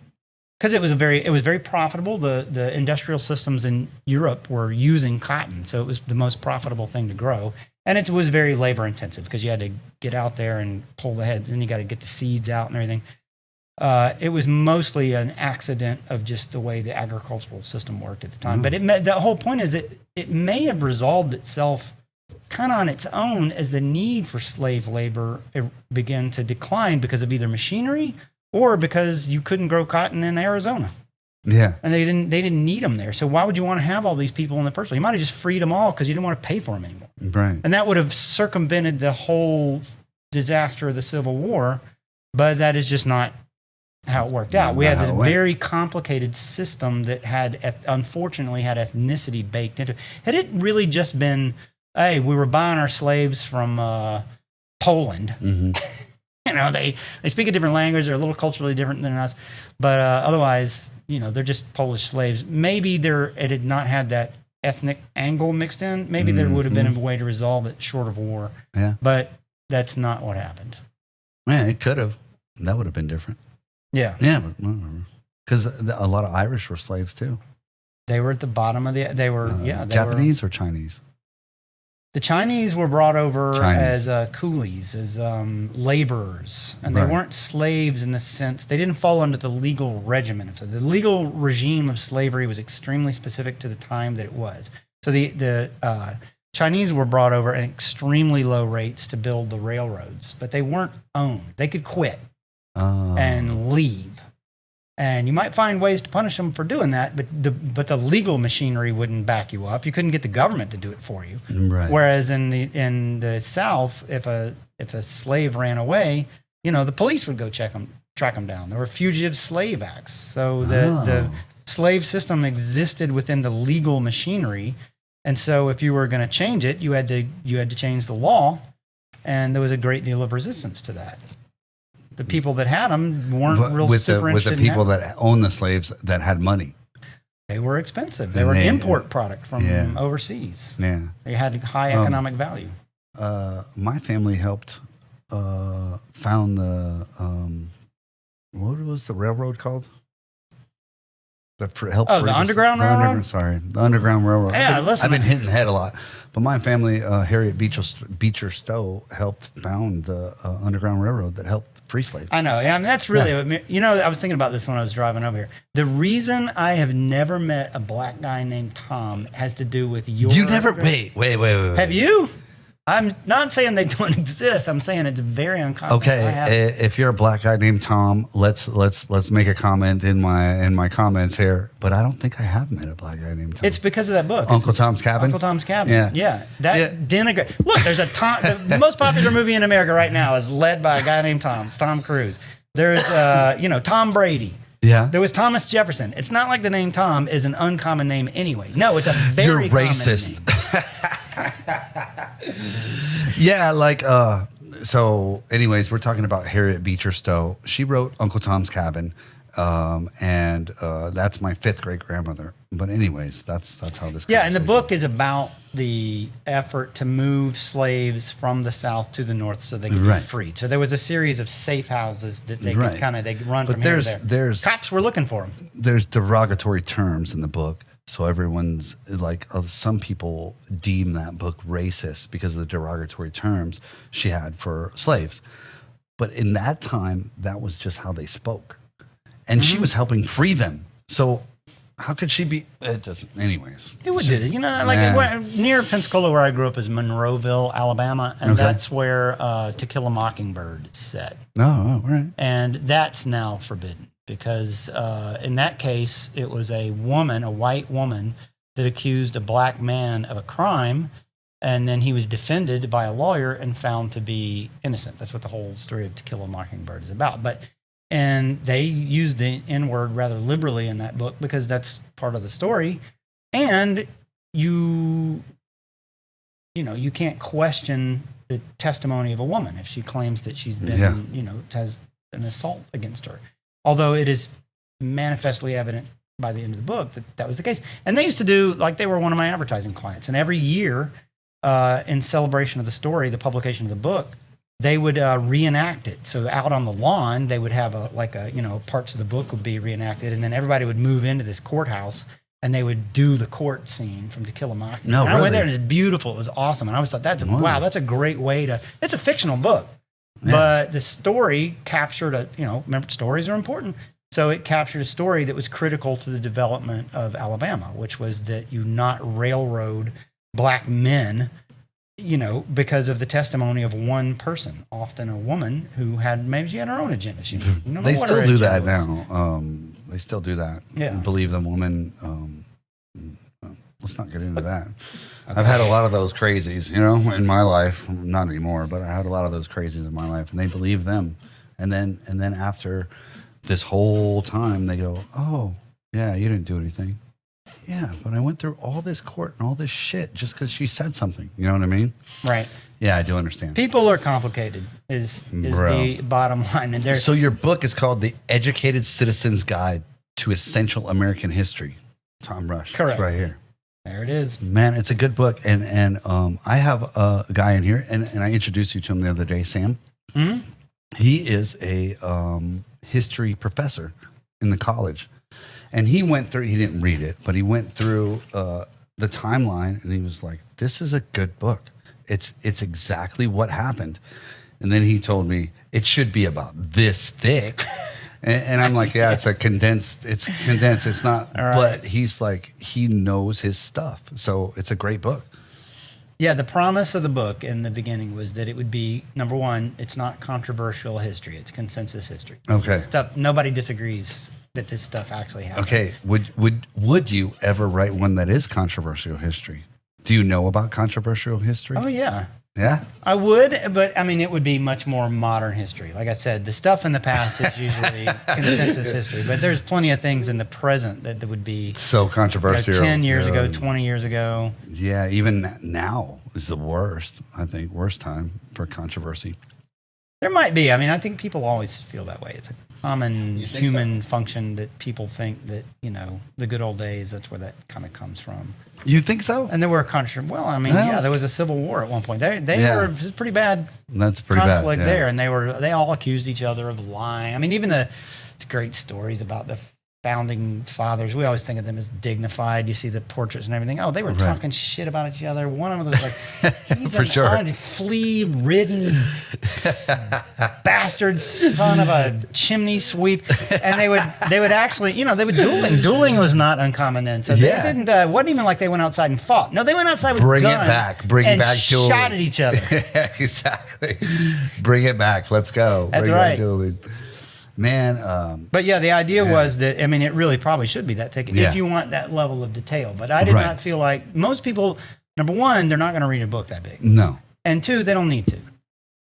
Because it was very profitable. The industrial systems in Europe were using cotton, so it was the most profitable thing to grow. And it was very labor intensive because you had to get out there and pull the head, and you got to get the seeds out and everything. It was mostly an accident of just the way the agricultural system worked at the time. But the whole point is that it may have resolved itself kind of on its own as the need for slave labor began to decline because of either machinery or because you couldn't grow cotton in Arizona. Yeah. And they didn't need them there. So why would you want to have all these people in the first place? You might have just freed them all because you didn't want to pay for them anymore. Right. And that would have circumvented the whole disaster of the Civil War. But that is just not how it worked out. We had this very complicated system that unfortunately had ethnicity baked into it. Had it really just been, hey, we were buying our slaves from Poland. Mm-hmm. They speak a different language. They're a little culturally different than us. But otherwise, they're just Polish slaves. Maybe it had not had that ethnic angle mixed in. Maybe there would have been a way to resolve it short of war. Yeah. But that's not what happened. Man, it could have. That would have been different. Yeah. Yeah, but because a lot of Irish were slaves too. They were at the bottom of they were Japanese or Chinese? The Chinese were brought over as coolies, as laborers, and they weren't slaves in the sense, they didn't fall under the legal regimen. So the legal regime of slavery was extremely specific to the time that it was. So the Chinese were brought over at extremely low rates to build the railroads, but they weren't owned. They could quit and leave. And you might find ways to punish them for doing that, but the legal machinery wouldn't back you up. You couldn't get the government to do it for you. Right. Whereas in the South, if a slave ran away, the police would go track them down. There were fugitive slave acts. So the slave system existed within the legal machinery. And so if you were going to change it, you had to change the law, and there was a great deal of resistance to that. The people that had them weren't real super interested with the people that owned the slaves that had money. They were expensive. They were an import product from overseas. Yeah, they had high economic value. My family helped found the what was the railroad called? The Underground Railroad? The Underground Railroad. Yeah, I've been hitting the head a lot. But my family, Harriet Beecher Stowe, helped found the Underground Railroad that helped free slaves. I know. Yeah, I mean, that's really, I was thinking about this when I was driving over here. The reason I have never met a black guy named Tom has to do with your... You never... Wait. Have you? I'm not saying they don't exist. I'm saying it's very uncommon. Okay, if you're a black guy named Tom, let's make a comment in my comments here. But I don't think I have met a black guy named Tom. It's because of that book, Uncle Tom's Cabin. Uncle Tom's Cabin. Yeah. Denigrate. Look, there's the most popular movie in America right now is led by a guy named Tom. It's Tom Cruise. There's Tom Brady. Yeah. There was Thomas Jefferson. It's not like the name Tom is an uncommon name anyway. No, it's a very You're racist. Yeah, so anyways, we're talking about Harriet Beecher Stowe. She wrote Uncle Tom's Cabin, and that's my 5th great grandmother. But anyways, that's how this. Yeah, and the book is about the effort to move slaves from the South to the North so they could be freed. So there was a series of safe houses that they could they could run from here to there. There's cops were looking for them. There's derogatory terms in the book. So everyone's like, some people deem that book racist because of the derogatory terms she had for slaves. But in that time, that was just how they spoke. And she was helping free them. So how could she be? It doesn't, anyways. It would do this. Near Pensacola, where I grew up, is Monroeville, Alabama. And that's where To Kill a Mockingbird is set. Oh, right. And that's now forbidden. Because in that case, it was a white woman, that accused a black man of a crime, and then he was defended by a lawyer and found to be innocent. That's what the whole story of To Kill a Mockingbird is about. And they used the N-word rather liberally in that book because that's part of the story. And you can't question the testimony of a woman if she claims that she's been, has an assault against her. Although it is manifestly evident by the end of the book that was the case. And they used to do, they were one of my advertising clients. And every year, in celebration of the story, the publication of the book, they would reenact it. So out on the lawn, they would have parts of the book would be reenacted. And then everybody would move into this courthouse and they would do the court scene from To Kill a Mockingbird. No, and really? I went there and it's beautiful. It was awesome. And I always thought, that's a great way it's a fictional book. But the story captured remember, stories are important. So it captured a story that was critical to the development of Alabama, which was that you not railroad black men, because of the testimony of one person, often a woman who maybe she had her own agenda. They still do that now. They still do that. Yeah. Believe the woman. Let's not get into that. Okay. I've had a lot of those crazies, in my life. Not anymore, but I had a lot of those crazies in my life, and they believe them. And then after this whole time, they go, "Oh, yeah, you didn't do anything." Yeah, but I went through all this court and all this shit just because she said something. You know what I mean? Right. Yeah, I do understand. People are complicated. Is the bottom line, and so your book is called "The Educated Citizen's Guide to Essential American History." Tom Roush. Correct. It's right here. There it is. Man, it's a good book. And I have a guy in here, and I introduced you to him the other day, Sam. Mm-hmm. He is a history professor in the college. And he didn't read it, but he went through the timeline, and he was like, this is a good book. It's exactly what happened. And then he told me, it should be about this thick. And I'm like, yeah, it's condensed. It's not, right. But he's like, he knows his stuff. So it's a great book. Yeah, the promise of the book in the beginning was that it would be, number one, it's not controversial history. It's consensus history. Okay. Stuff, nobody disagrees that this stuff actually happened. Okay. Would you ever write one that is controversial history? Do you know about controversial history? Oh, yeah. Yeah? I would, but I mean, it would be much more modern history. Like I said, the stuff in the past is usually consensus history, but there's plenty of things in the present that would be so controversial. 10 years ago, 20 years ago. Yeah, even now is the worst, I think, worst time for controversy. There might be. I mean, I think people always feel that way. It's a common human function that people think that, the good old days, that's where that kind of comes from. You think so? And there were well, I mean, yeah, there was a civil war at one point. They were pretty bad. That's pretty conflict bad, yeah. there, and they all accused each other of lying. I mean, even it's great stories about the founding fathers. We always think of them as dignified. You see the portraits and everything. Oh, they were talking shit about each other. One of them was like, he's For sure. flea-ridden bastard son of a chimney sweep. And they would actually, they would dueling. Dueling was not uncommon then. So they didn't, wasn't even like they went outside and fought. No, they went outside with Bring guns. It back. Bring and back dueling. shot at each other. Yeah, exactly. Bring it back. Let's go. That's Bring right. Back dueling. Man, but yeah, the idea was that, I mean, it really probably should be that thick if you want that level of detail. But I did not feel like most people, number one, they're not going to read a book that big. No. And two, they don't need to.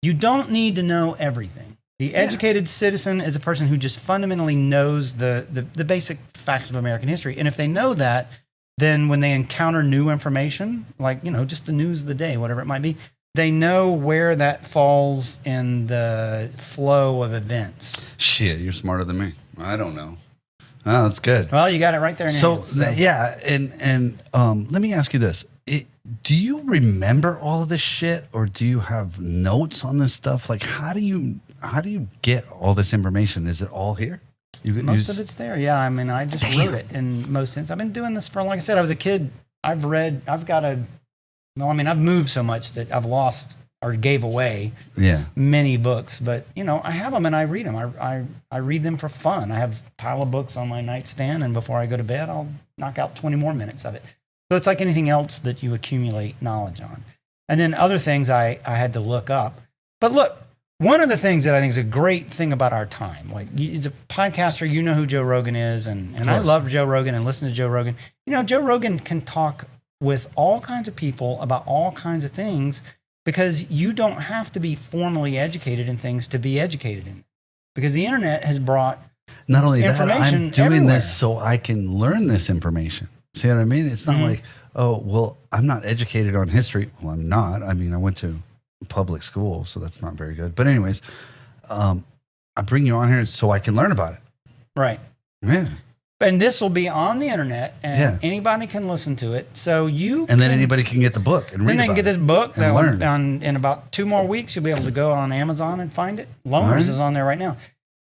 You don't need to know everything. The educated citizen is a person who just fundamentally knows the basic facts of American history. And if they know that, then when they encounter new information, like, just the news of the day, whatever it might be, they know where that falls in the flow of events. Shit, you're smarter than me. I don't know. Oh, that's good. Well, you got it right there in your hands. Yeah, and let me ask you this. Do you remember all of this shit, or do you have notes on this stuff? Like, how do you get all this information? Is it all here? Most of it's there, yeah. I mean, I just wrote it in most sense. I've been doing this for, like I said, I was a kid. I've moved so much that I've lost or gave away many books, but I have them and I read them. I read them for fun. I have a pile of books on my nightstand, and before I go to bed, I'll knock out 20 more minutes of it. So it's like anything else that you accumulate knowledge on. And then other things I had to look up. But look, one of the things that I think is a great thing about our time, like as a podcaster, you know who Joe Rogan is, and I love Joe Rogan and listen to Joe Rogan. Joe Rogan can talk with all kinds of people about all kinds of things, because you don't have to be formally educated in things to be educated in. Because the internet has brought not only that, I'm doing everywhere. this so I can learn this information. See what I mean? It's not like, oh, well, I'm not educated on history. Well, I'm not. I mean, I went to public school, so that's not very good. But anyways, I bring you on here so I can learn about it. Right. Yeah. And this will be on the internet, and anybody can listen to it. So then anybody can get the book and read it. Then they can get this book. And learn. In about 2 more weeks, you'll be able to go on Amazon and find it. Loaners is on there right now.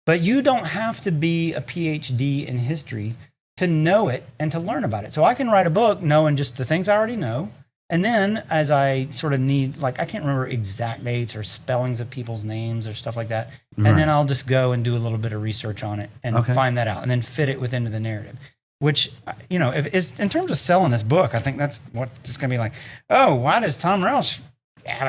But you don't have to be a PhD in history to know it and to learn about it. So I can write a book knowing just the things I already know, And then as I sort of need, like, I can't remember exact dates or spellings of people's names or stuff like that. And then I'll just go and do a little bit of research on it and find that out and then fit it within the narrative, which, you know, if it's in terms of selling this book, I think that's what it's going to be like. Oh, why does Tom Roush,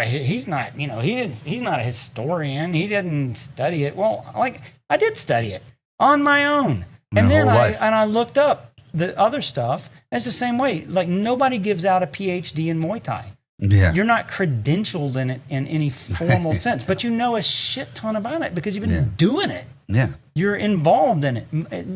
he's not, you know, he's not a historian. He didn't study it. Well, like, I did study it on my own. And then I looked up the other stuff. It's the same way. Like, nobody gives out a PhD in Muay Thai. Yeah. You're not credentialed in it in any formal sense, but you know a shit ton about it because you've been doing it. Yeah. You're involved in it.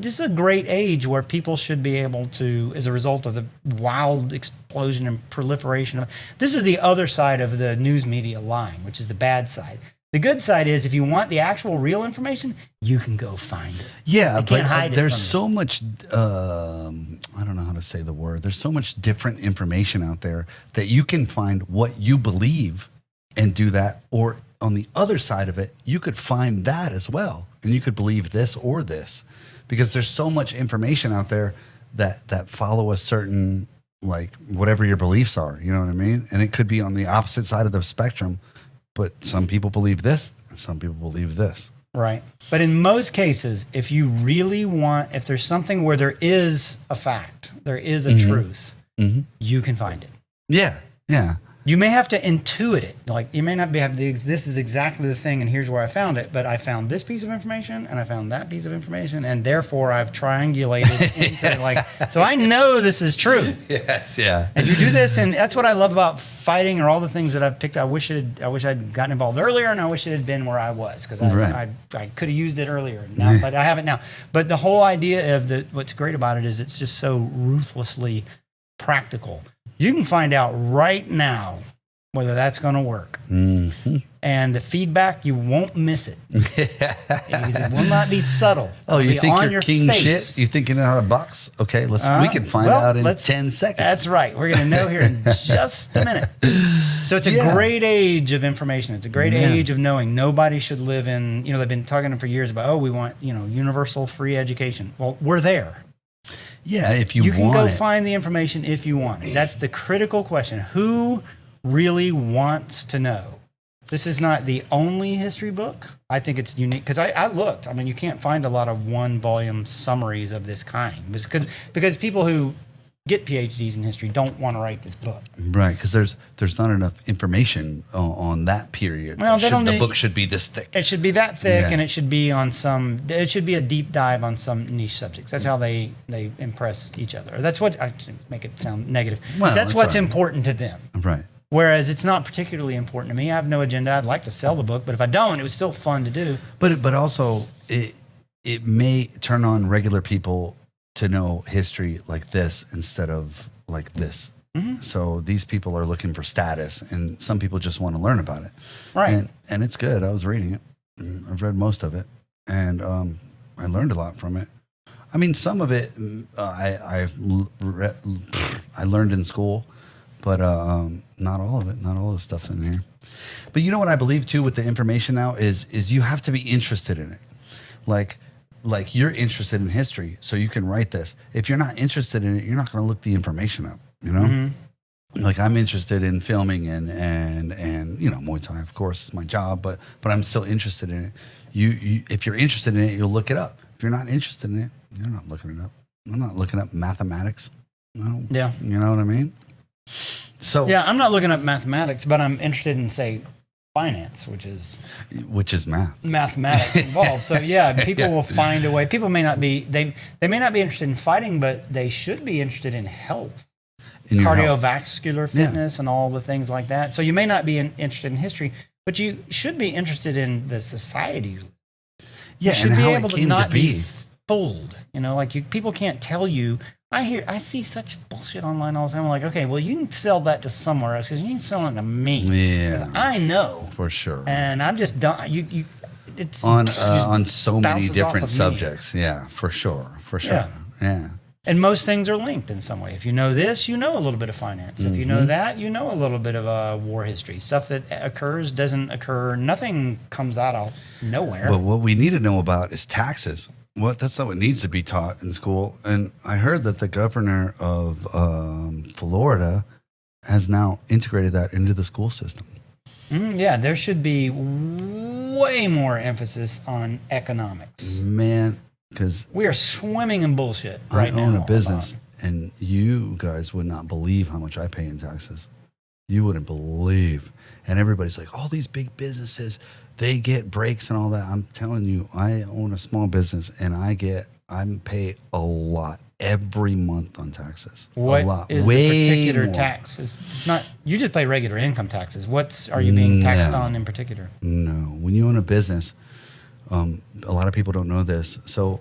This is a great age where people should be able to, as a result of the wild explosion and proliferation of, this is the other side of the news media lying, which is the bad side. The good side is if you want the actual real information, you can go find it. Yeah, but there's so much, I don't know how to say the word. There's so much different information out there that you can find what you believe and do that. Or on the other side of it, you could find that as well. And you could believe this or this. Because there's so much information out there that follow a certain, like, whatever your beliefs are. You know what I mean? And it could be on the opposite side of the spectrum. But some people believe this, and some people believe this. Right. But in most cases, if you really want, if there's something where there is a fact, there is a truth, you can find it. Yeah. Yeah. You may have to intuit it. Like, you may not be have this is exactly the thing, and here's where I found it. But I found this piece of information, and I found that piece of information, and therefore I've triangulated into like. So I know this is true. Yes, yeah. And you do this, and that's what I love about fighting, or all the things that I've picked. I wish I'd gotten involved earlier, and I wish it had been where I was because I could have used it earlier. Now, but I haven't now. But the whole idea of what's great about it is it's just so ruthlessly practical. You can find out right now whether that's going to work. Mm-hmm. And the feedback, you won't miss it. It will not be subtle. Oh, you think you're king shit? You think you know how to box? Okay, we can find out in 10 seconds. That's right. We're going to know here in just a minute. So it's a great age of information. It's a great age of knowing. Nobody should live in, you know, they've been talking for years about, we want, you know, universal free education. Well, we're there. Yeah, if you want can go find the information if you want it. That's the critical question. Who really wants to know? This is not the only history book. I think it's unique because I looked. I mean, you can't find a lot of one-volume summaries of this kind because people who get PhDs in history don't want to write this book. Right, because there's not enough information on that period. Well, the book should be this thick. It should be that thick, and it should be it should be a deep dive on some niche subjects. That's how they impress each other. That's what I make it sound negative. Well, that's what's important to them. Right. Whereas it's not particularly important to me. I have no agenda. I'd like to sell the book, but if I don't, it was still fun to do. But also it may turn on regular people to know history like this instead of like this. Mm-hmm. So these people are looking for status, and some people just want to learn about it. Right. And it's good. I was reading it. I've read most of it, and I learned a lot from it. I mean, some of it I learned in school, but not all of it. Not all the stuff's in here. But you know what I believe too with the information now is you have to be interested in it. Like you're interested in history, so you can write this. If you're not interested in it, you're not going to look the information up, you know? Mm-hmm. Like I'm interested in filming and you know, Muay Thai, of course, is my job, but I'm still interested in it. You if you're interested in it, you'll look it up. If you're not interested in it, you're not looking it up. I'm not looking up mathematics. No. Yeah. You know what I mean? So yeah, I'm not looking up mathematics, but I'm interested in, say, finance, which is mathematics involved. So yeah, people will find a way. People may not be they may not be interested in fighting, but they should be interested in health, cardiovascular fitness, and all the things like that. So you may not be interested in history, but you should be interested in the society. Yeah, you should be able to not be fooled. You know, like people can't tell you. I see such bullshit online all the time. I'm like, okay, well, you can sell that to somewhere else because you ain't selling it to me. Yeah, because I know for sure. And I'm just done. It's on so many different subjects. Yeah, for sure. Yeah. And most things are linked in some way. If you know this, you know a little bit of finance. If you know that, you know a little bit of war history. Stuff that occurs doesn't occur. Nothing comes out of nowhere. But what we need to know about is taxes. That's not what needs to be taught in school. And I heard that the governor of Florida has now integrated that into the school system. Yeah, there should be way more emphasis on economics. Man, because We are swimming in bullshit right now. I own a business, and you guys would not believe how much I pay in taxes. You wouldn't believe. And everybody's like, all these big businesses, they get breaks and all that. I'm telling you, I own a small business, and I pay a lot every month on taxes. What a lot. is Way the particular more. tax? It's not. You just pay regular income taxes. Are you being taxed No. on in particular? No. When you own a business, a lot of people don't know this. So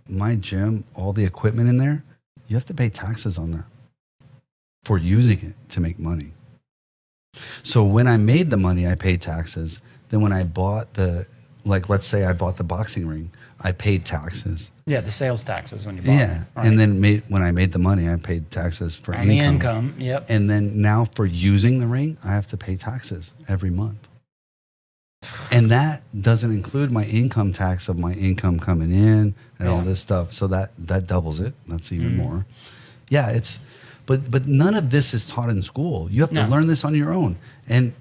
my gym, all the equipment in there, you have to pay taxes on that for using it to make money. So when I made the money, I paid taxes. Then when I bought let's say I bought the boxing ring, I paid taxes. Yeah, the sales taxes when you bought Yeah. it. Right. And then when I made the money, I paid taxes for on the income. Yep. And then now for using the ring, I have to pay taxes every month. And that doesn't include my income tax of my income coming in and all this stuff. So that doubles it. That's even more. Yeah, but none of this is taught in school. You have to learn this on your own. And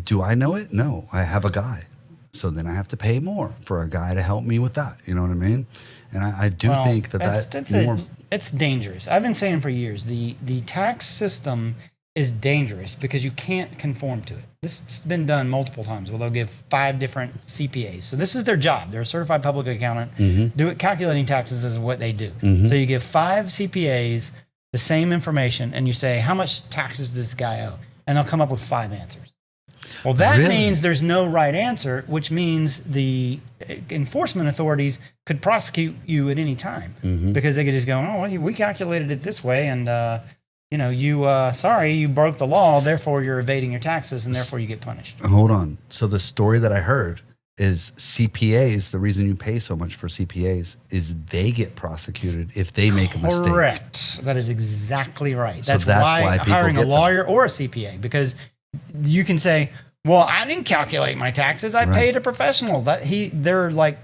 do I know it? No, I have a guy. So then I have to pay more for a guy to help me with that. You know what I mean? And I do think that's more. It's dangerous. I've been saying for years, the tax system is dangerous because you can't conform to it. This has been done multiple times where they'll give 5 different CPAs. So this is their job. They're a certified public accountant. Calculating taxes is what they do. So you give 5 CPAs the same information and you say, how much taxes does this guy owe? And they'll come up with 5 answers. Well, that means there's no right answer, which means the enforcement authorities could prosecute you at any time because they could just go, oh, well, we calculated it this way, and you broke the law, therefore you're evading your taxes, and therefore you get punished. Hold on. So the story that I heard is CPAs, the reason you pay so much for CPAs is they get prosecuted if they make a mistake. Correct. That is exactly right. So that's why people hiring a get them. lawyer or a CPA, because you can say, well, I didn't calculate my taxes. I paid a professional. They're like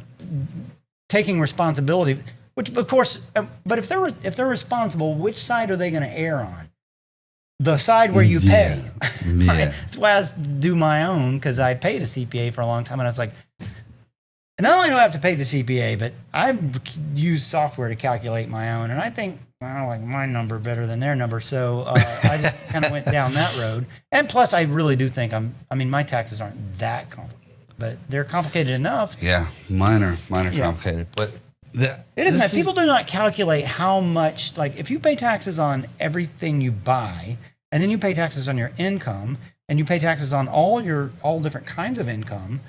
taking responsibility, which of course, but if they're responsible, which side are they going to err on? The side where you pay. Right? That's why I do my own, because I paid a CPA for a long time, and I was like, not only do I have to pay the CPA, but I've used software to calculate my own, and I think I like my number better than their number, so I just kind of went down that road. And plus, I really do think my taxes aren't that complicated, but they're complicated enough. Yeah, mine are complicated, but it isn't that people do not calculate how much. Like, if you pay taxes on everything you buy, and then you pay taxes on your income, and you pay taxes on all different kinds of income.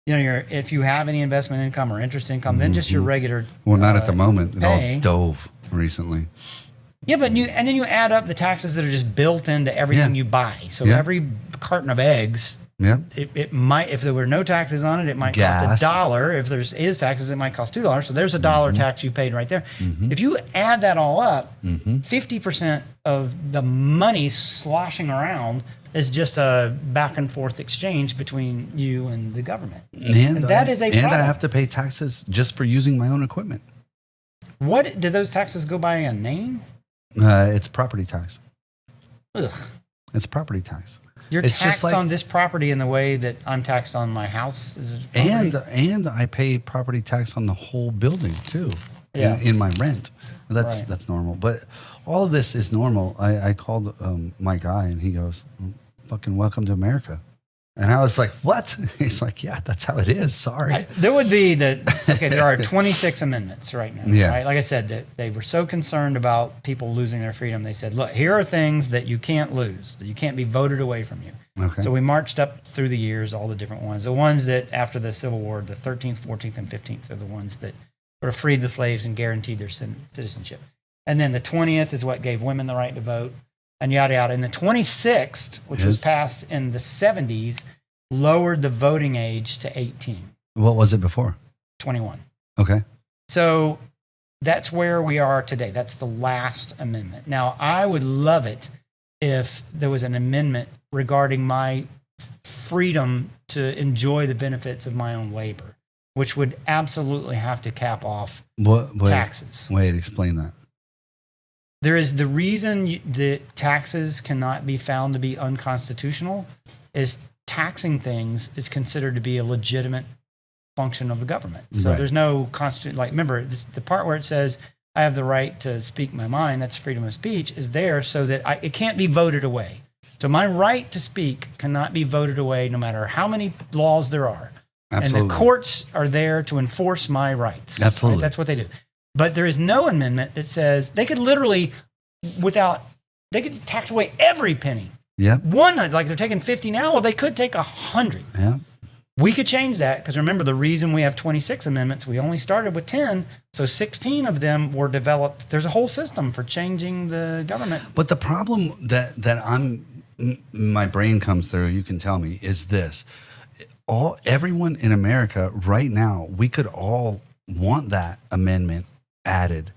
If you have any investment income or interest income, then just your regular. Well, not at the moment. Pay. It all dove recently. Yeah, but then you add up the taxes that are just built into everything you buy. So every carton of eggs, it might, if there were no taxes on it, it might cost $1. If there is taxes, it might cost $2. So there's $1 tax you paid right there. If you add that all up, 50% of the money sloshing around is just a back and forth exchange between you and the government. And that is a problem. And I have to pay taxes just for using my own equipment. What do those taxes go by a name? It's property tax. Ugh. It's property tax. You're taxed on this property in the way that I'm taxed on my house. And I pay property tax on the whole building too. In my rent. That's normal. But all of this is normal. I called my guy and he goes, fucking welcome to America. And I was like, what? He's like, yeah, that's how it is. Sorry. There would be there are 26 amendments right now. Yeah. Right? Like I said, that they were so concerned about people losing their freedom. They said, look, here are things that you can't lose, that you can't be voted away from you. Okay. So we marched up through the years, all the different ones. The ones that after the Civil War, the 13th, 14th, and 15th are the ones that sort of freed the slaves and guaranteed their citizenship. And then the 20th is what gave women the right to vote, and yada, yada. And the 26th, which was passed in the 70s, lowered the voting age to 18. What was it before? 21. Okay. So that's where we are today. That's the last amendment. Now, I would love it if there was an amendment regarding my freedom to enjoy the benefits of my own labor, which would absolutely have to cap off taxes. Wait, explain that. There is the reason that taxes cannot be found to be unconstitutional is taxing things is considered to be a legitimate function of the government. So Right. there's no constitution. Like, remember the part where it says I have the right to speak my mind, that's freedom of speech, is there so that it can't be voted away. So my right to speak cannot be voted away no matter how many laws there are. Absolutely. And the courts are there to enforce my rights. Absolutely. Right? That's what they do. But there is no amendment that says they could literally, they could tax away every penny. Yeah. One, like they're taking 50 now, well, they could take 100. Yeah. We could change that because remember the reason we have 26 amendments, we only started with 10. So 16 of them were developed. There's a whole system for changing the government. But the problem that my brain comes through, you can tell me, is this. Everyone in America right now, we could all want that amendment added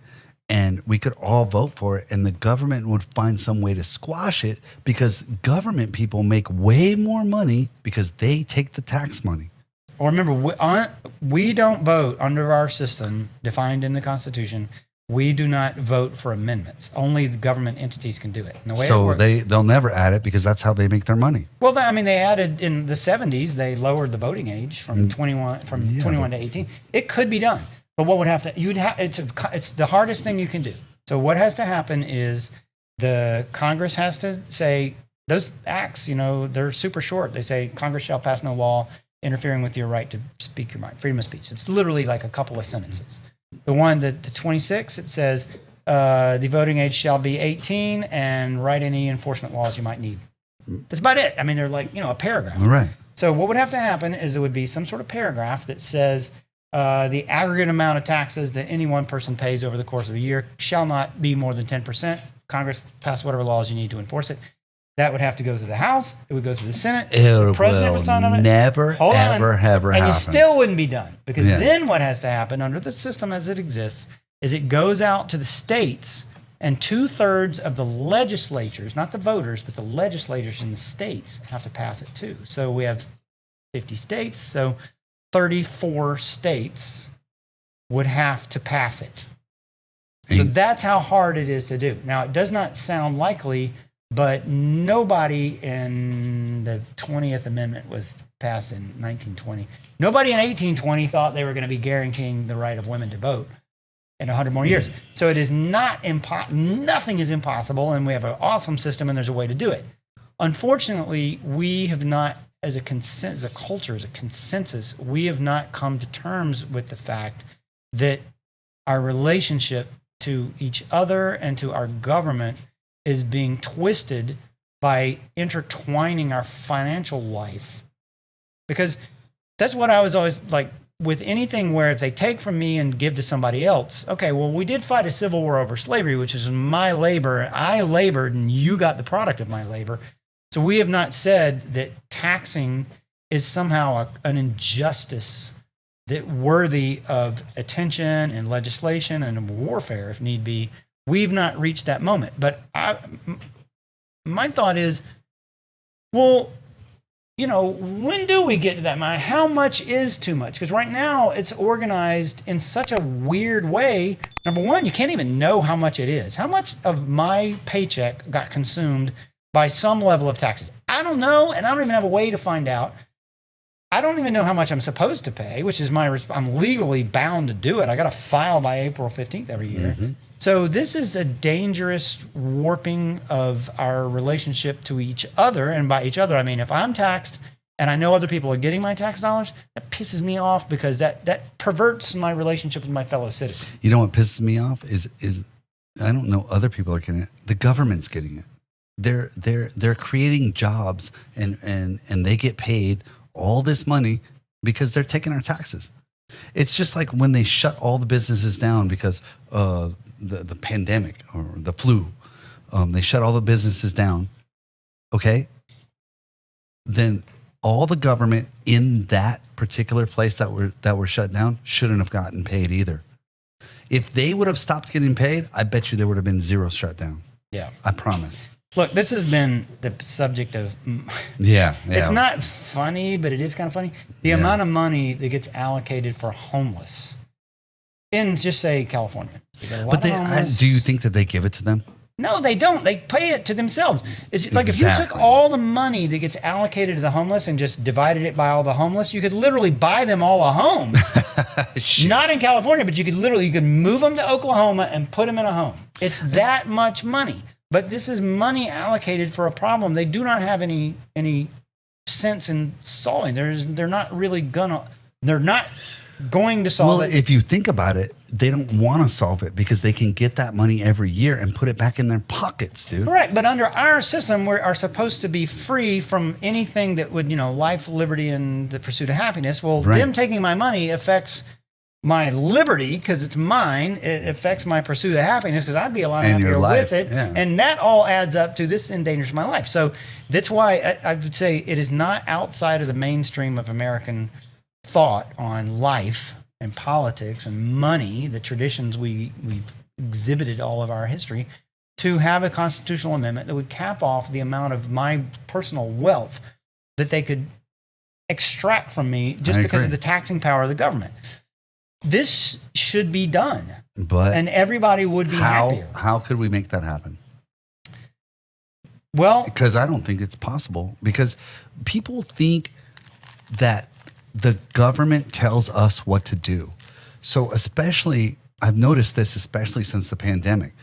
and we could all vote for it and the government would find some way to squash it because government people make way more money because they take the tax money. Or remember, we don't vote under our system defined in the Constitution. We do not vote for amendments. Only the government entities can do it. And the way So it works, they'll never add it because that's how they make their money. well, they added in the 70s. They lowered the voting age from 21 to 18. It could be done, but what would have to it's the hardest thing you can do. So what has to happen is the Congress has to say those acts. They're super short. They say Congress shall pass no law interfering with your right to speak your mind, freedom of speech. It's literally like a couple of sentences. The 26, it says the voting age shall be 18 and write any enforcement laws you might need. That's about it. I mean, they're like, a paragraph. All right. So what would have to happen is there would be some sort of paragraph that says the aggregate amount of taxes that any one person pays over the course of a year shall not be more than 10%. Congress pass whatever laws you need to enforce it. That would have to go through the House. It would go through the Senate. The president would sign on it. Never, ever happen. And you still wouldn't be done. Because Yeah. then what has to happen under the system as it exists is it goes out to the states and 2/3 of the legislatures, not the voters, but the legislators in the states have to pass it too. So we have 50 states. So 34 states would have to pass it. So that's how hard it is to do. Now, it does not sound likely, but nobody in the 20th Amendment was passed in 1920. Nobody in 1820 thought they were going to be guaranteeing the right of women to vote in 100 more years. So it is not nothing is impossible, and we have an awesome system, and there's a way to do it. Unfortunately, we have not, as a culture, as a consensus, we have not come to terms with the fact that our relationship to each other and to our government is being twisted by intertwining our financial life. Because that's what I was always like with anything where if they take from me and give to somebody else, okay, well, we did fight a civil war over slavery, which is my labor. I labored and you got the product of my labor. So we have not said that taxing is somehow an injustice that worthy of attention and legislation and warfare if need be. We've not reached that moment. But my thought is, well, when do we get to that? How much is too much? Because right now it's organized in such a weird way. Number one, you can't even know how much it is. How much of my paycheck got consumed by some level of taxes? I don't know, and I don't even have a way to find out. I don't even know how much I'm supposed to pay, which is I'm legally bound to do it. I got to file by April 15th every year. Mm-hmm. So this is a dangerous warping of our relationship to each other. And by each other, I mean, if I'm taxed and I know other people are getting my tax dollars, that pisses me off because that perverts my relationship with my fellow citizens. You know what pisses me off is I don't know other people are getting it. The government's getting it. They're creating jobs and they get paid all this money because they're taking our taxes. It's just like when they shut all the businesses down because the pandemic or the flu, they shut all the businesses down. Okay, then all the government in that particular place that were shut down shouldn't have gotten paid either. If they would have stopped getting paid, I bet you there would have been zero shutdown. Yeah, I promise. Look, this has been the subject of. Yeah. It's not funny, but it is kind of funny. The amount of money that gets allocated for homeless in, just say, California. But do you think that they give it to them? No, they don't. They pay it to themselves. It's like if you took Exactly. all the money that gets allocated to the homeless and just divided it by all the homeless, you could literally buy them all a home. Not in California, but you could move them to Oklahoma and put them in a home. It's that much money. But this is money allocated for a problem they do not have any sense in solving. They're not going to solve it. If you think about it, they don't want to solve it because they can get that money every year and put it back in their pockets, dude. Right, but under our system, we are supposed to be free from anything that would, life, liberty, and the pursuit of happiness. Well, them taking my money affects my liberty because it's mine. It affects my pursuit of happiness because I'd be a lot happier with it. Yeah. And that all adds up to this endangers my life. So that's why I would say it is not outside of the mainstream of American thought on life and politics and money, the traditions we've exhibited all of our history, to have a constitutional amendment that would cap off the amount of my personal wealth that they could extract from me just because of the taxing power of the government. This should be done, and everybody would be happier. How could we make that happen? Well, because I don't think it's possible, because people think that the government tells us what to do. So especially, I've noticed this, especially since the pandemic.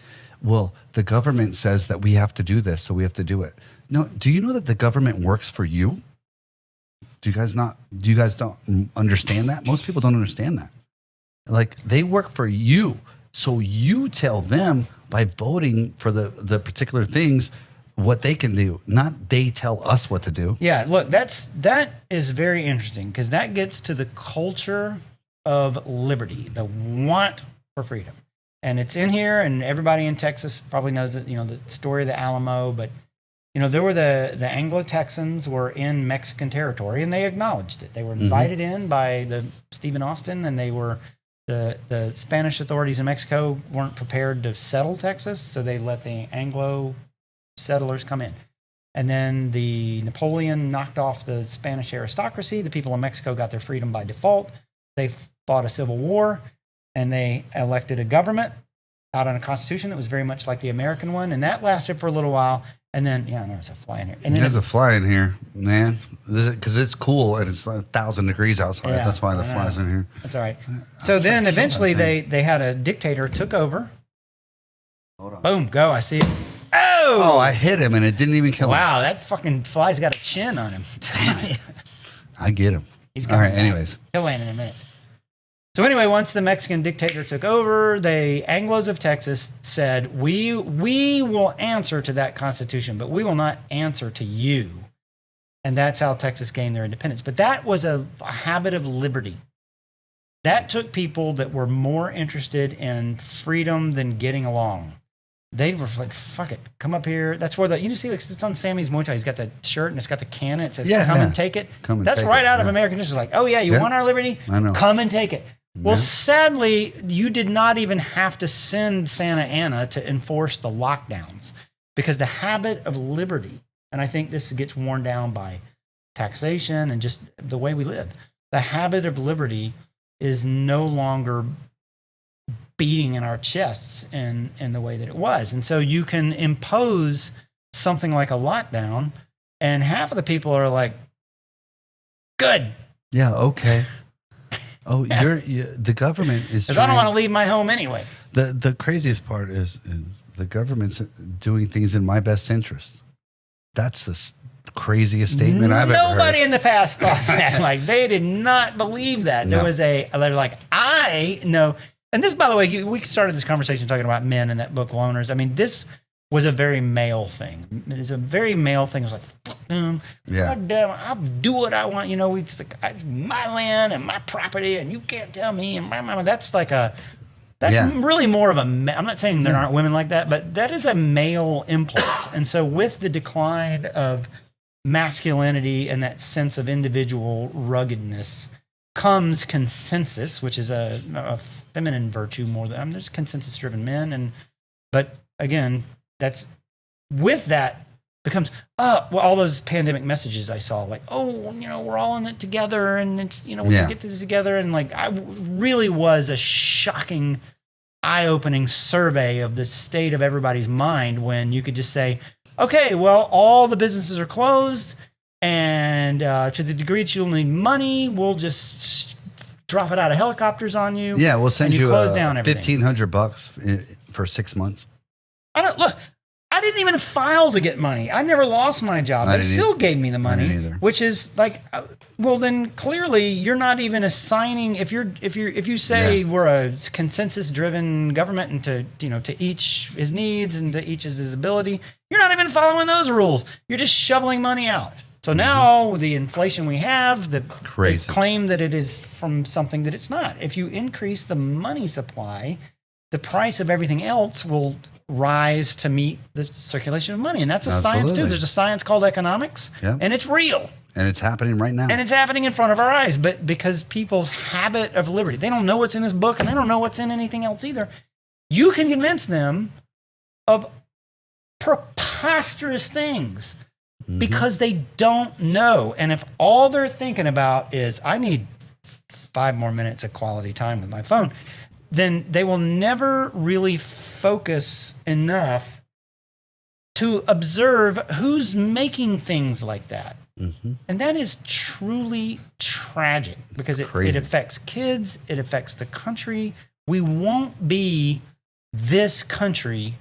Well, the government says that we have to do this, so we have to do it. No, do you know that the government works for you? Do you guys don't understand that? Most people don't understand that. Like, they work for you. So you tell them by voting for the particular things what they can do, not they tell us what to do. Yeah, look, that is very interesting because that gets to the culture of liberty, the want for freedom. And it's in here, and everybody in Texas probably knows that, the story of the Alamo, but there were the Anglo-Texans were in Mexican territory, and they acknowledged it. They were invited in by the Stephen Austin, and they were the Spanish authorities in Mexico weren't prepared to settle Texas, so they let the Anglo settlers come in. And then the Napoleon knocked off the Spanish aristocracy. The people of Mexico got their freedom by default. They fought a civil war, and they elected a government out on a constitution that was very much like the American one, and that lasted for a little while. And then, there's a fly in here. And then there's a fly in here, man. Because it's cool and it's 1,000 degrees outside. Yeah, that's why the fly's in here. That's all right. So then eventually they had a dictator took over. Hold on. Boom, go. I see it. Oh, I hit him and it didn't even kill him. Wow, that fucking fly's got a chin on him. I get him. He's all right, anyways. He'll land in a minute. So anyway, once the Mexican dictator took over, the Anglos of Texas said, we will answer to that constitution, but we will not answer to you. And that's how Texas gained their independence. But that was a habit of liberty. That took people that were more interested in freedom than getting along. They were like, fuck it, come up here. That's where it's on Sammy's Muay Thai. He's got the shirt and it's got the cannon. It says, come and take it. That's right out of American history. Like, oh yeah, you want our liberty? I know. Come and take it. Well, sadly, you did not even have to send Santa Anna to enforce the lockdowns because the habit of liberty, and I think this gets worn down by taxation and just the way we live, the habit of liberty is no longer beating in our chests in the way that it was. And so you can impose something like a lockdown, and half of the people are like, good. Yeah, okay. Oh, the government is because I don't want to leave my home anyway. The craziest part is the government's doing things in my best interest. That's the craziest statement I've ever heard. Nobody in the past thought that. Like, they did not believe that. There was they're like, I know. And this, by the way, we started this conversation talking about men in that book, Loners. I mean, this was a very male thing. It was a very male thing. It was like, fuck them. Yeah. God damn, I'll do what I want. It's my land and my property, and you can't tell me. And that's really more of a, I'm not saying there aren't women like that, but that is a male impulse. And so with the decline of masculinity and that sense of individual ruggedness comes consensus, which is a feminine virtue more than, there's consensus-driven men. But again, that's with that becomes all those pandemic messages I saw, like, we're all in it together, and it's we can get this together, and like, I really was a shocking eye-opening survey of the state of everybody's mind when you could just say, okay, well, all the businesses are closed, and to the degree that you'll need money, we'll just drop it out of helicopters on you. Yeah, we'll send you close down everything. $1,500 for 6 months. I didn't even file to get money. I never lost my job. They still gave me the money, which is like, well, then clearly you're not even assigning. If you say we're a consensus-driven government and to each his needs and to each his ability, you're not even following those rules. You're just shoveling money out. So now the inflation we have, the claim that it is from something that it's not. If you increase the money supply, the price of everything else will rise to meet the circulation of money. And that's a science too. There's a science called economics, and it's real. And it's happening right now. And it's happening in front of our eyes. But because people's habit of liberty, they don't know what's in this book and they don't know what's in anything else either. You can convince them of preposterous things because they don't know. And if all they're thinking about is, I need 5 more minutes of quality time with my phone, then they will never really focus enough to observe who's making things like that. And that is truly tragic because it affects kids, it affects the country. We won't be this country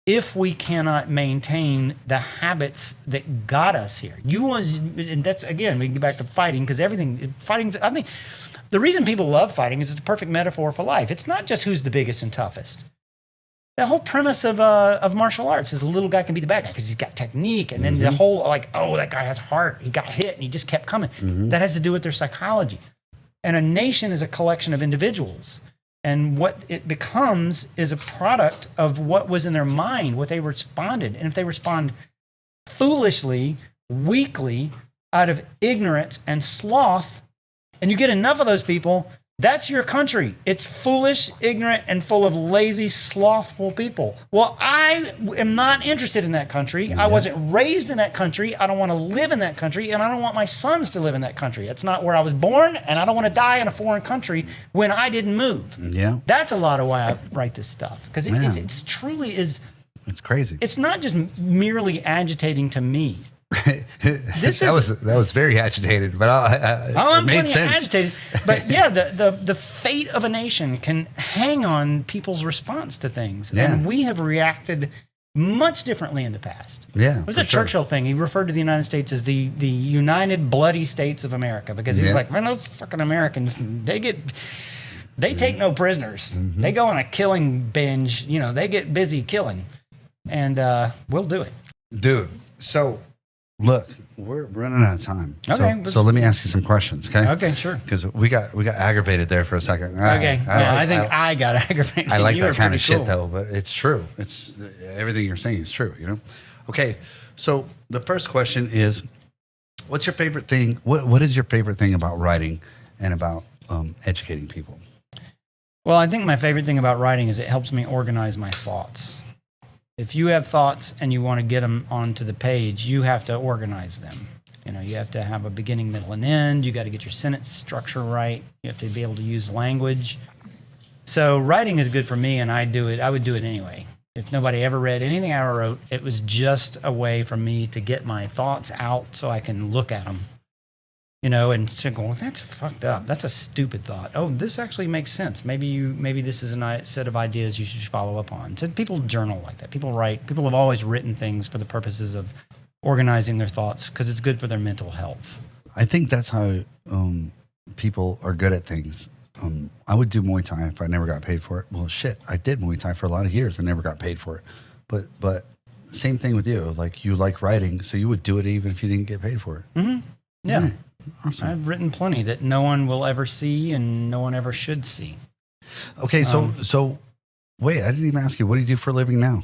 if we cannot maintain the habits that got us here. And that's, again, we can get back to fighting because fighting, I think, the reason people love fighting is it's a perfect metaphor for life. It's not just who's the biggest and toughest. The whole premise of martial arts is the little guy can be the bad guy because he's got technique. And then the whole, like, oh, that guy has heart. He got hit and he just kept coming. That has to do with their psychology. And a nation is a collection of individuals. And what it becomes is a product of what was in their mind, what they responded. And if they respond foolishly, weakly, out of ignorance and sloth, and you get enough of those people, that's your country. It's foolish, ignorant, and full of lazy, slothful people. Well, I am not interested in that country. I wasn't raised in that country. I don't want to live in that country, and I don't want my sons to live in that country. That's not where I was born, and I don't want to die in a foreign country when I didn't move. Yeah, that's a lot of why I write this stuff, because it truly is. It's crazy. It's not just merely agitating to me. That was very agitated, but I'm made sense. Agitated, but yeah, the fate of a nation can hang on people's response to things, and we have reacted much differently in the past. Yeah, it was a Churchill thing. He referred to the United States as the United Bloody States of America because he was like, man, those fucking Americans, they take no prisoners. They go on a killing binge. They get busy killing, and we'll do it, dude. So. Look, we're running out of time. Okay. So let me ask you some questions, okay? Okay, sure. Because we got aggravated there for a second. Okay. I think I got aggravated. I like that kind of shit, though, but it's true. It's everything you're saying is true, Okay, so the first question is, what's your favorite thing? What is your favorite thing about writing and about educating people? Well, I think my favorite thing about writing is it helps me organize my thoughts. If you have thoughts and you want to get them onto the page, you have to organize them. You have to have a beginning, middle, and end. You got to get your sentence structure right. You have to be able to use language. So writing is good for me, and I do it. I would do it anyway. If nobody ever read anything I ever wrote, it was just a way for me to get my thoughts out so I can look at them. And go, well, that's fucked up. That's a stupid thought. Oh, this actually makes sense. Maybe this is a set of ideas you should follow up on. So people journal like that. People write. People have always written things for the purposes of organizing their thoughts because it's good for their mental health. I think that's how people are good at things. I would do Muay Thai if I never got paid for it. Well, shit, I did Muay Thai for a lot of years. I never got paid for it. But same thing with you. Like, you like writing, so you would do it even if you didn't get paid for it. Mm-hmm. Yeah. Awesome. I've written plenty that no one will ever see and no one ever should see. Okay, so wait, I didn't even ask you, what do you do for a living now?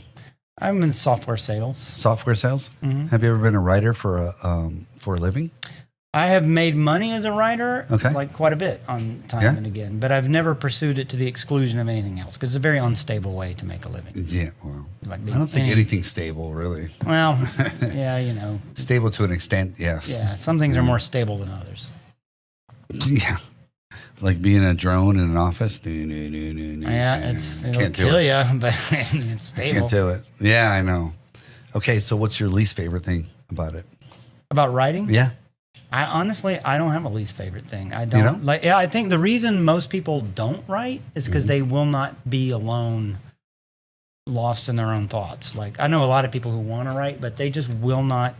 I'm in software sales. Software sales? Mm-hmm. Have you ever been a writer for a living? I have made money as a writer, like quite a bit on time and again, but I've never pursued it to the exclusion of anything else because it's a very unstable way to make a living. Yeah, well, like I don't think anything's stable, really. Well, yeah, Stable to an extent, yes. Yeah, some things are more stable than others. Yeah. Like being a drone in an office. Yeah, it'll kill you, but it's stable. Can't do it. Yeah, I know. Okay, so what's your least favorite thing about it? About writing? Yeah. I honestly, I don't have a least favorite thing. I don't, don't? like. Yeah, I think the reason most people don't write is because they will not be alone, lost in their own thoughts. Like I know a lot of people who want to write, but they just will not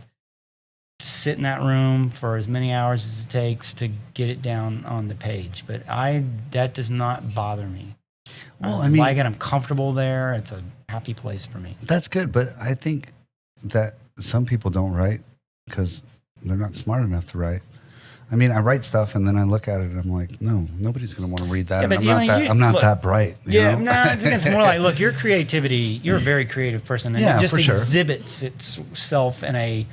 sit in that room for as many hours as it takes to get it down on the page. But that does not bother me. Well, I like it. I'm comfortable there. It's a happy place for me. That's good, but I think that some people don't write because they're not smart enough to write. I mean, I write stuff and then I look at it and I'm like, no, nobody's going to want to read that. Yeah, and I'm not that bright. Yeah, no, I think it's more like, look, your creativity, you're a very creative person, and it just exhibits itself in a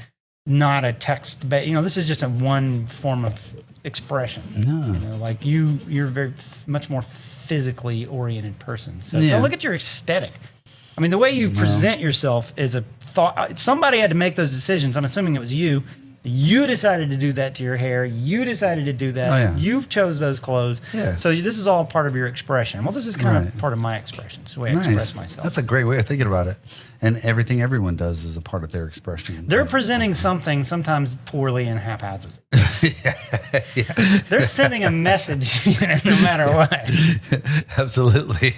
not a text, but this is just a one form of expression. No. Like you're very much more physically oriented person. So look at your aesthetic. I mean, the way you present yourself is a thought. Somebody had to make those decisions. I'm assuming it was you. You decided to do that to your hair. You decided to do that. Oh, yeah. You chose those clothes. Yeah. So this is all part of your expression. Well, this is kind of part of my expression. It's the way I express myself. That's a great way of thinking about it. And everything everyone does is a part of their expression. They're presenting something sometimes poorly and haphazardly. They're sending a message no matter what. Absolutely.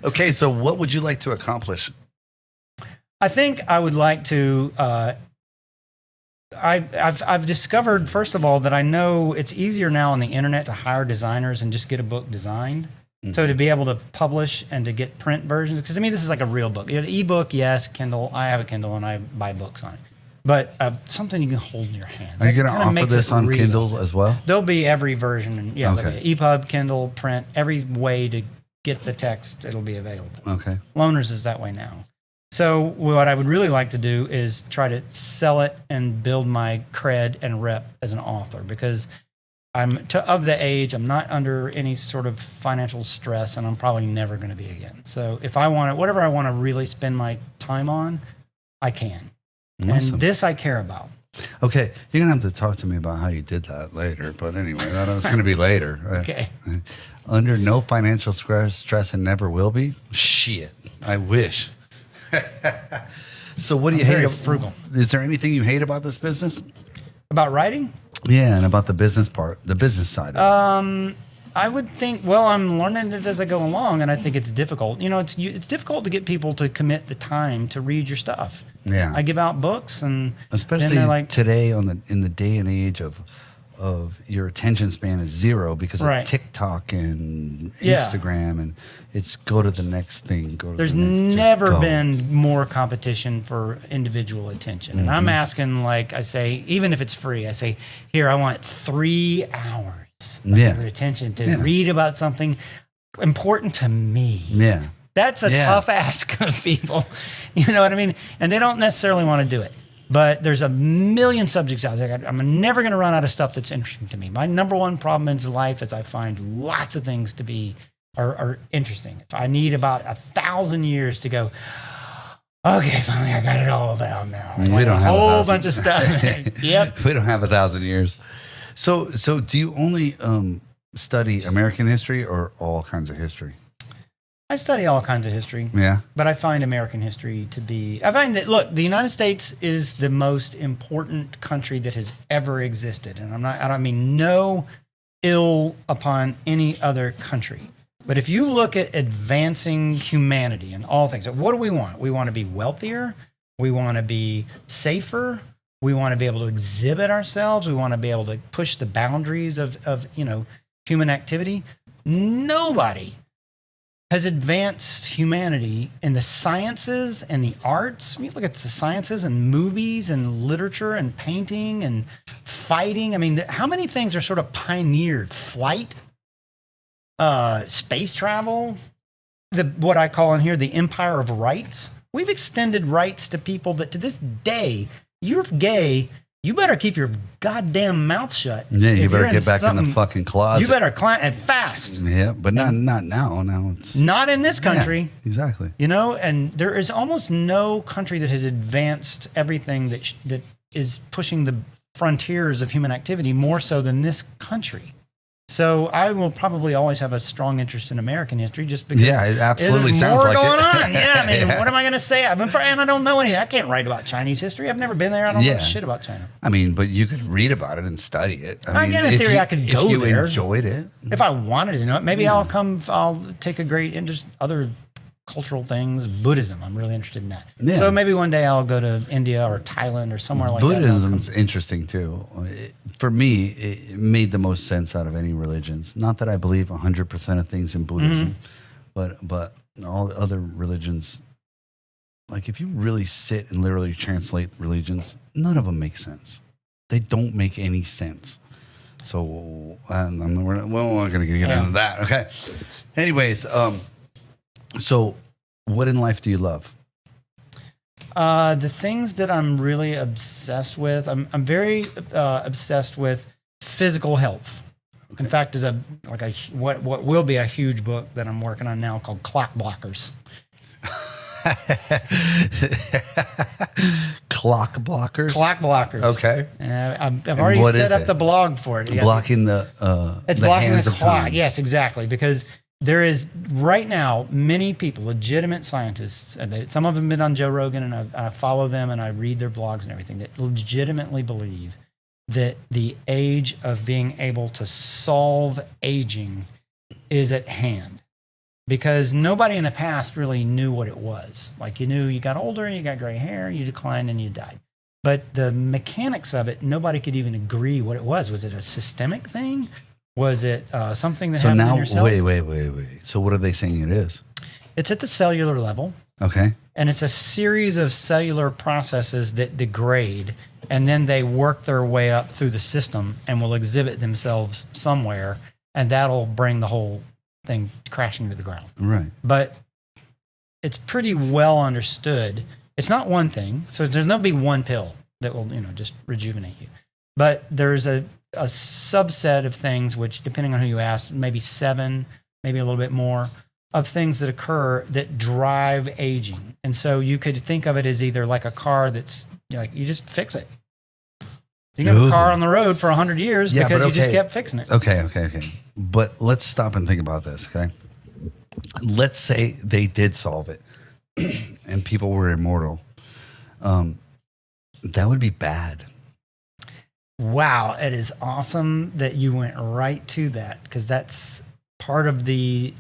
Okay, so what would you like to accomplish? I think I would like to... I've discovered, first of all, that I know it's easier now on the internet to hire designers and just get a book designed. Mm-hmm. So to be able to publish and to get print versions, because to me this is like a real book. An ebook, yes, Kindle. I have a Kindle and I buy books on it. But something you can hold in your hands. Are you going to offer this on real. Kindle as well? There'll be every version. And there'll be EPUB, Kindle, print, every way to get the text, it'll be available. Okay. Loaners is that way now. So what I would really like to do is try to sell it and build my cred and rep as an author, because I'm of the age, I'm not under any sort of financial stress, and I'm probably never going to be again. So if I want to, whatever I want to really spend my time on, I can. Awesome. And this I care about. Okay, you're going to have to talk to me about how you did that later. But anyway, that's going to be later. Okay. Under no financial stress and never will be? Shit, I wish. So what do you hate? Frugal. Is there anything you hate about this business? About writing? Yeah, and about the business part, the business side of it. I would think, well, I'm learning it as I go along, and I think it's difficult. It's difficult to get people to commit the time to read your stuff. Yeah. I give out books, and especially today in the day and age of your attention span is zero because of TikTok and Instagram, and it's go to the next thing. There's never been more competition for individual attention. And I'm asking, like I say, even if it's free, I say, here, I want 3 hours of your attention to read about something important to me. Yeah. That's a tough ask of people. You know what I mean? And they don't necessarily want to do it. But there's a million subjects out there. I'm never going to run out of stuff that's interesting to me. My number one problem in life is I find lots of things to be are interesting. If I need about 1,000 years to go, okay, finally I got it all down now. We don't have a whole bunch of stuff. Yep. We don't have 1,000 years. So do you only study American history or all kinds of history? I study all kinds of history. Yeah. But I find American history to be... I find that, look, the United States is the most important country that has ever existed. And I don't mean no ill upon any other country. But if you look at advancing humanity and all things, what do we want? We want to be wealthier. We want to be safer. We want to be able to exhibit ourselves. We want to be able to push the boundaries of human activity. Nobody has advanced humanity in the sciences and the arts. I mean, look at the sciences and movies and literature and painting and fighting. I mean, how many things are sort of pioneered? Flight, space travel, what I call in here the empire of rights. We've extended rights to people that to this day, you're gay, you better keep your goddamn mouth shut. Yeah, you better get back in the fucking closet. You better climb and fast. Yeah, but not now. Now it's not in this country. Yeah, exactly. And there is almost no country that has advanced everything that is pushing the frontiers of human activity more so than this country. So I will probably always have a strong interest in American history, just because It absolutely there's sounds more like going it. on. Yeah, I mean, what am I going to say? And I don't know anything. I can't write about Chinese history. I've never been there. I don't know shit about China. I mean, but you could read about it and study it. I mean, in theory, I could go if you there. enjoyed it. If I wanted to know it, maybe I'll take a great interest other cultural things. Buddhism, I'm really interested in that. Yeah. So maybe one day I'll go to India or Thailand or somewhere like that. Buddhism's interesting too. For me, it made the most sense out of any religions. Not that I believe 100% of things in Buddhism, but all the other religions, like if you really sit and literally translate religions, none of them make sense. They don't make any sense. So we're not going to get into that. Okay. Anyways, so what in life do you love? The things that I'm really obsessed with, I'm very obsessed with physical health. Okay. In fact, there's what will be a huge book that I'm working on now called Clock Blockers. Clock blockers? Clock blockers. Okay. I've already set up the blog for it. Blocking it's the blocking hands the of clock. time. Yes, exactly. Because there is right now many people, legitimate scientists, and some of them have been on Joe Rogan, and I follow them and I read their blogs and everything, that legitimately believe that the age of being able to solve aging is at hand. Because nobody in the past really knew what it was. Like you knew you got older, you got gray hair, you declined, and you died. But the mechanics of it, nobody could even agree what it was. Was it a systemic thing? Was it something that happened in your cells? Wait. So what are they saying it is? It's at the cellular level. Okay. And it's a series of cellular processes that degrade, and then they work their way up through the system and will exhibit themselves somewhere, and that'll bring the whole thing crashing to the ground. Right. But it's pretty well understood. It's not one thing. So there's not be one pill that will, just rejuvenate you. But there's a subset of things, which depending on who you ask, maybe 7, maybe a little bit more, of things that occur that drive aging. And so you could think of it as either like a car that's you just fix it. You can have a car on the road for 100 years because you just kept fixing it. Okay. But let's stop and think about this, okay? Let's say they did solve it and people were immortal. That would be bad. Wow, it is awesome that you went right to that, because that's part of the...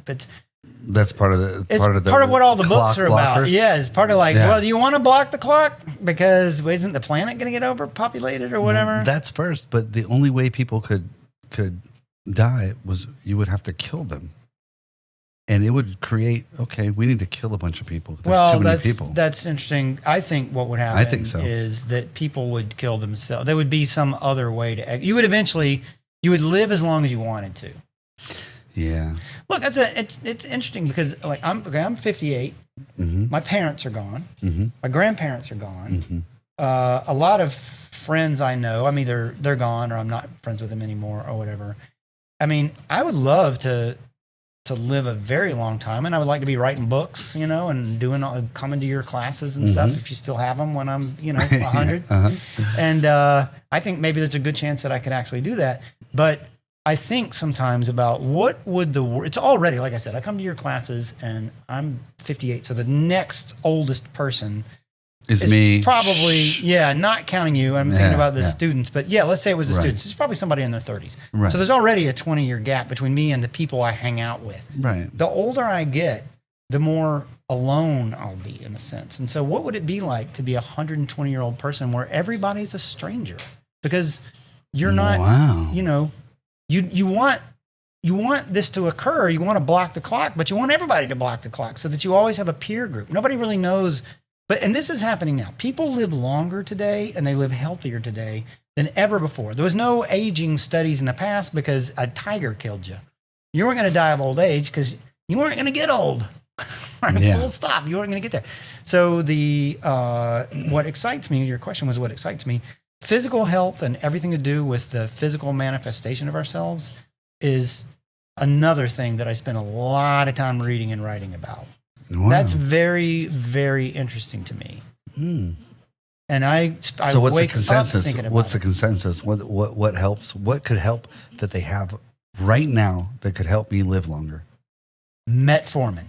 That's part of what all the books are about. Blockers. Yeah, it's part of well, do you want to block the clock? Because isn't the planet going to get overpopulated or whatever? Well, that's first, but the only way people could die was you would have to kill them. And it would create, we need to kill a bunch of people. There's too many people. That's interesting. I think what would happen is that people would kill themselves. There would be some other way to... You would live as long as you wanted to. Yeah. Look, it's interesting because I'm 58. Mm-hmm. My parents are gone. Mm-hmm. My grandparents are gone. Mm-hmm. A lot of friends I know, I'm either they're gone or I'm not friends with them anymore or whatever. I mean, I would love to live a very long time, and I would like to be writing books, and coming to your classes and stuff if you still have them when I'm 100. And I think maybe there's a good chance that I could actually do that. But I think sometimes about what would it's already, like I said, I come to your classes and I'm 58. So the next oldest person is me. Probably, not counting you. I'm thinking about the students, but let's say it was the students. It's probably somebody in their 30s. Right. So there's already a 20-year gap between me and the people I hang out with. Right. The older I get, the more alone I'll be in a sense. And so what would it be like to be a 120-year-old person where everybody's a stranger? Because you're not, You want this to occur. You want to block the clock, but you want everybody to block the clock so that you always have a peer group. Nobody really knows. And this is happening now. People live longer today and they live healthier today than ever before. There was no aging studies in the past because a tiger killed you. You weren't going to die of old age because you weren't going to get old. Full stop. You weren't going to get there. So what excites me, your question was what excites me, physical health and everything to do with the physical manifestation of ourselves is another thing that I spend a lot of time reading and writing about. Wow. That's very, very interesting to me. And I so what's the wake consensus? up thinking about What's the it. consensus? What helps? What could help that they have right now that could help me live longer? Metformin.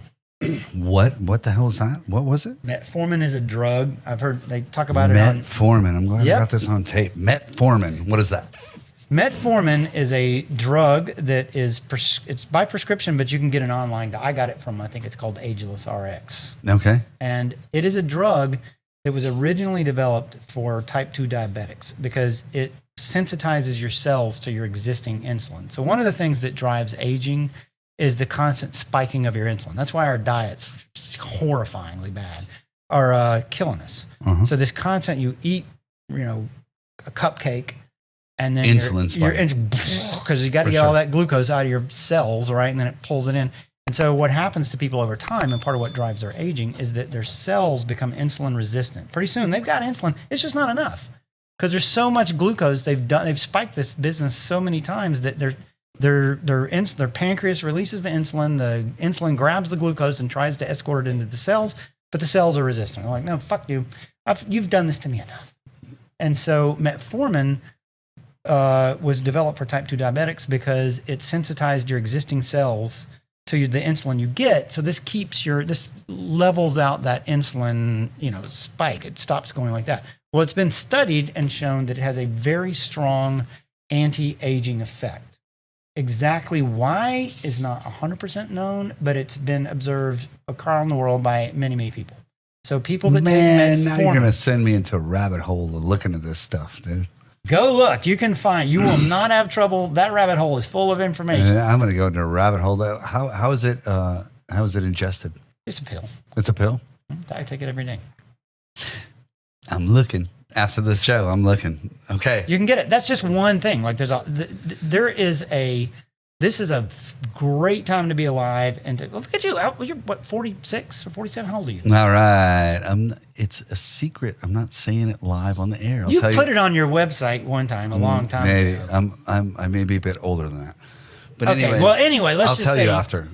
What the hell is that? What was it? Metformin is a drug. I've heard they talk about it on Metformin. I'm glad Yep. I got this on tape. Metformin. What is that? Metformin is a drug that is it's by prescription, but you can get it online. I got it from, I think it's called Ageless RX. Okay. And it is a drug that was originally developed for type 2 diabetics because it sensitizes your cells to your existing insulin. So one of the things that drives aging is the constant spiking of your insulin. That's why our diets, horrifyingly bad, are killing us. Uh-huh. So this constant, you eat, a cupcake, and then Insulin spike. because you got to For get all sure. that glucose out of your cells, right? And then it pulls it in. And so what happens to people over time, and part of what drives their aging, is that their cells become insulin resistant. Pretty soon they've got insulin, it's just not enough because there's so much glucose they've spiked this business so many times that their pancreas releases the insulin grabs the glucose and tries to escort it into the cells, but the cells are resistant. They're like, no, fuck you, you've done this to me enough. And so metformin was developed for type 2 diabetics because it sensitized your existing cells to the insulin you get. So this this levels out that insulin, spike. It stops going like that. Well, it's been studied and shown that it has a very strong anti-aging effect. Exactly why is not 100% known, but it's been observed around the world by many, many people. So people that take metformin, now you're going to send me into a rabbit hole of looking at this stuff, dude. go look. You will not have trouble. That rabbit hole is full of information. I'm going to go into a rabbit hole. How is it ingested? It's a pill. It's a pill? I take it every day. I'm looking. After this show, I'm looking. Okay. You can get it. That's just one thing. Like this is a great time to be alive. And look at you. You're what, 46 or 47? How old are you? All right. It's a secret. I'm not saying it live on the air. You put it on your website one time, a long time maybe. ago. I may be a bit older than that. But okay. anyways, Well, anyway, let's I'll just tell say, you after.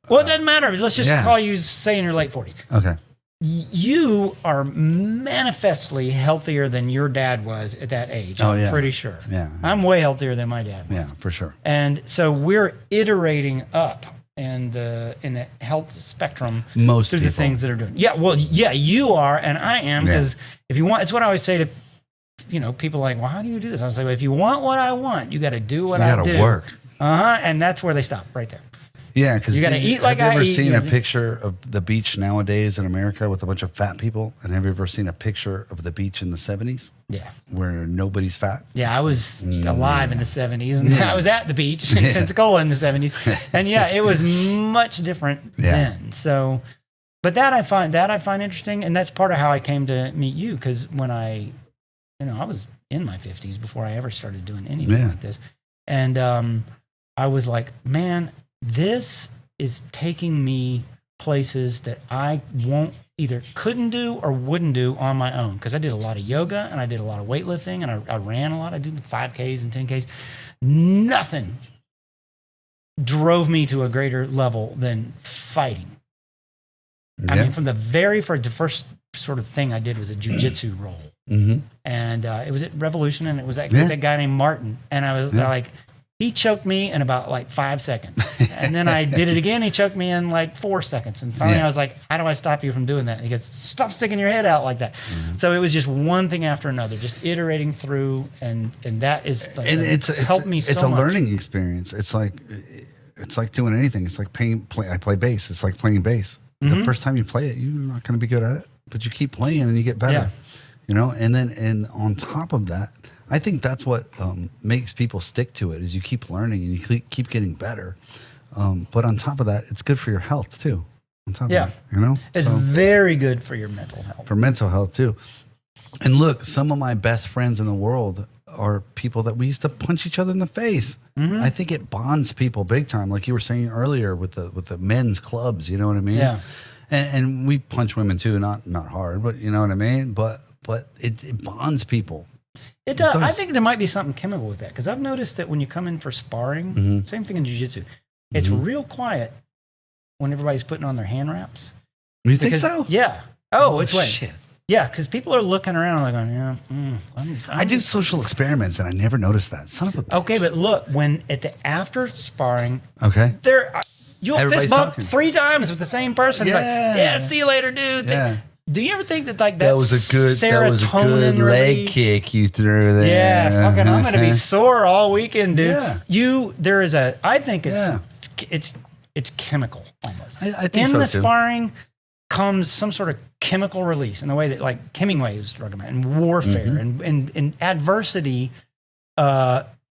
Well, it doesn't matter. Let's just Yeah. call you, say, in your late 40s. Okay. You are manifestly healthier than your dad was at that age. Oh, I'm yeah. pretty sure. Yeah. I'm way healthier than my dad was. Yeah, for sure. And so we're iterating up in the health spectrum Most through the people. things that are doing. Yeah, well, yeah, you are, and I am, because if you want, it's what I always say to people like, well, how do you do this? I was like, well, if you want what I want, you got to do what I do. You got to work. And that's where they stop right there. Yeah, because You gotta eat like have you I ever eat, seen you a know. picture of the beach nowadays in America with a bunch of fat people? And have you ever seen a picture of the beach in the 70s Yeah. where nobody's fat? Yeah, I was alive in the 70s, and I was at the beach in Pensacola in the 70s. And yeah, it was much different then. So, but that I find interesting, and that's part of how I came to meet you, because when I was in my 50s before I ever started doing anything like this. And I was like, man, this is taking me places that I couldn't do or wouldn't do on my own, because I did a lot of yoga and I did a lot of weightlifting and I ran a lot. I did 5Ks and 10Ks. Nothing drove me to a greater level than fighting. I mean, from the first sort of thing I did was a jiu-jitsu roll. Mm-hmm. And it was at Revolution, and it was that guy named Martin. And I was like, he choked me in about like 5 seconds. And then I did it again. He choked me in like 4 seconds. And finally I was like, how do I stop you from doing that? And he goes, stop sticking your head out like that. Mm-hmm. So it was just one thing after another, just iterating through. And that is like, And it's helped me so much. It's a learning experience. It's like doing anything. It's like I play bass. It's like playing bass. Mm-hmm. The first time you play it, you're not going to be good at it, but you keep playing and you get better. Yeah. And on top of that, I think that's what makes people stick to it, is you keep learning and you keep getting better. But on top of that, it's good for your health too. On top of that, it's very good for your mental health. For mental health too. And look, some of my best friends in the world are people that we used to punch each other in the face. Mm-hmm. I think it bonds people big time, like you were saying earlier with the men's clubs. You know what I mean? Yeah. And we punch women too, not hard, but you know what I mean. But it bonds people. It does. I think there might be something chemical with that, because I've noticed that when you come in for sparring, same thing in jiu-jitsu, it's real quiet when everybody's putting on their hand wraps. You think so? Yeah. Oh, it's shit. Yeah, because people are looking around like, yeah, I do social experiments and I never noticed that. Son of a. okay, but look, when at the after sparring, Okay. you'll Everybody's fist bump talking. 3 times with the same person. Like, Yeah. yeah, see you later, dude. Yeah. Do you ever think that like That was a good serotonin leg release? kick you threw there. Yeah, fucking, I'm gonna be sore all weekend, dude. Yeah. There is I think Yeah. it's chemical almost. I think in so the too. sparring comes some sort of chemical release in the way that like Hemingway was talking about, in warfare Mm-hmm. and in adversity,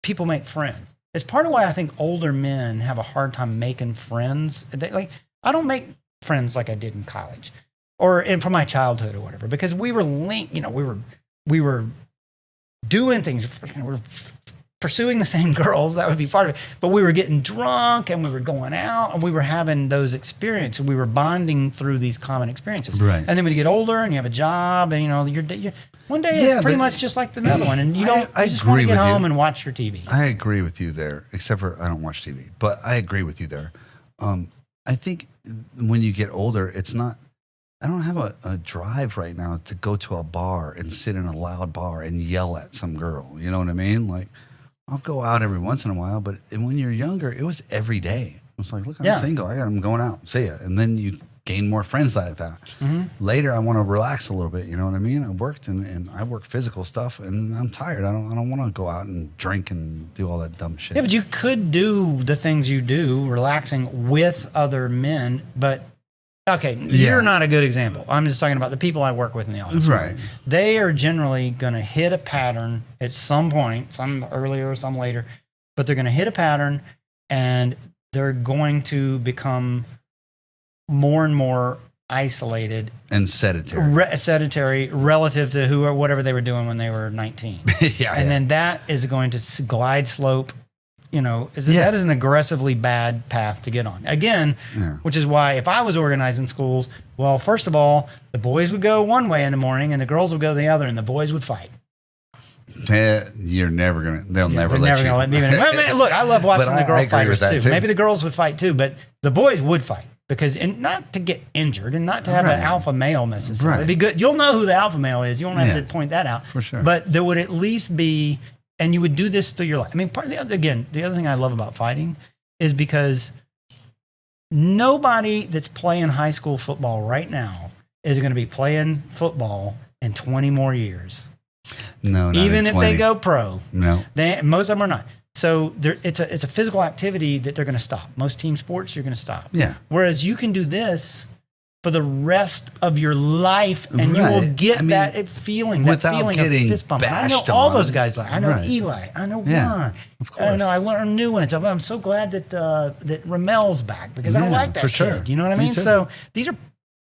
people make friends. It's part of why I think older men have a hard time making friends. I don't make friends like I did in college or from my childhood or whatever, because we were linked, we were doing things, we were pursuing the same girls. That would be part of it. But we were getting drunk and we were going out and we were having those experiences. We were bonding through these common experiences. Right. And then when you get older and you have a job and you're one day Yeah, is pretty but much just like the other one, and you I don't. You just agree want to get with you. home and watch your TV. I agree with you there, except for I don't watch TV, but I agree with you there. I think when you get older, it's not, I don't have a drive right now to go to a bar and sit in a loud bar and yell at some girl. You know what I mean? Like, I'll go out every once in a while, but when you're younger, it was every day. It was like, look, I'm single. I'm going out. See ya. And then you gain more friends like that. Mm-hmm. Later, I want to relax a little bit. You know what I mean? I worked and I work physical stuff, and I'm tired. I don't want to go out and drink and do all that dumb shit. Yeah, but you could do the things you do, relaxing with other men. But okay, you're not a good example. I'm just talking about the people I work with in the office. Right. They are generally going to hit a pattern at some point, some earlier, some later, but they're going to hit a pattern, and they're going to become more and more isolated And sedentary. sedentary relative to who or whatever they were doing when they were 19. And then that is going to glide slope. That is an aggressively bad path to get on. Again, which is why if I was organizing schools, well, first of all, the boys would go one way in the morning and the girls would go the other, and the boys would fight. You're never gonna. They'll never They're let never you. going to let me in. Well, man, look, I love watching But the I girl agree with fighters that too. too. Maybe the girls would fight too, but the boys would fight not to get injured and not to have an alpha male necessarily. Right. It'd be good. You'll know who the alpha male is. You won't have to point that out. For sure. But there would at least be, and you would do this through your life. I mean, the other thing I love about fighting is because nobody that's playing high school football right now is going to be playing football in 20 more years. No, not Even in if 20. they go pro. No. Most of them are not. So it's a physical activity that they're going to stop. Most team sports, you're going to stop. Yeah. Whereas you can do this for the rest of your life, and you will get that feeling, that without feeling getting of fist bump. I know bashed all on. those guys. I know Right. Eli. I know Yeah, Ron. of I know. course. I learned new ones. I'm so glad that Ramel's back because I Yeah, like that for kid. sure. You know what I Me mean? too. So these are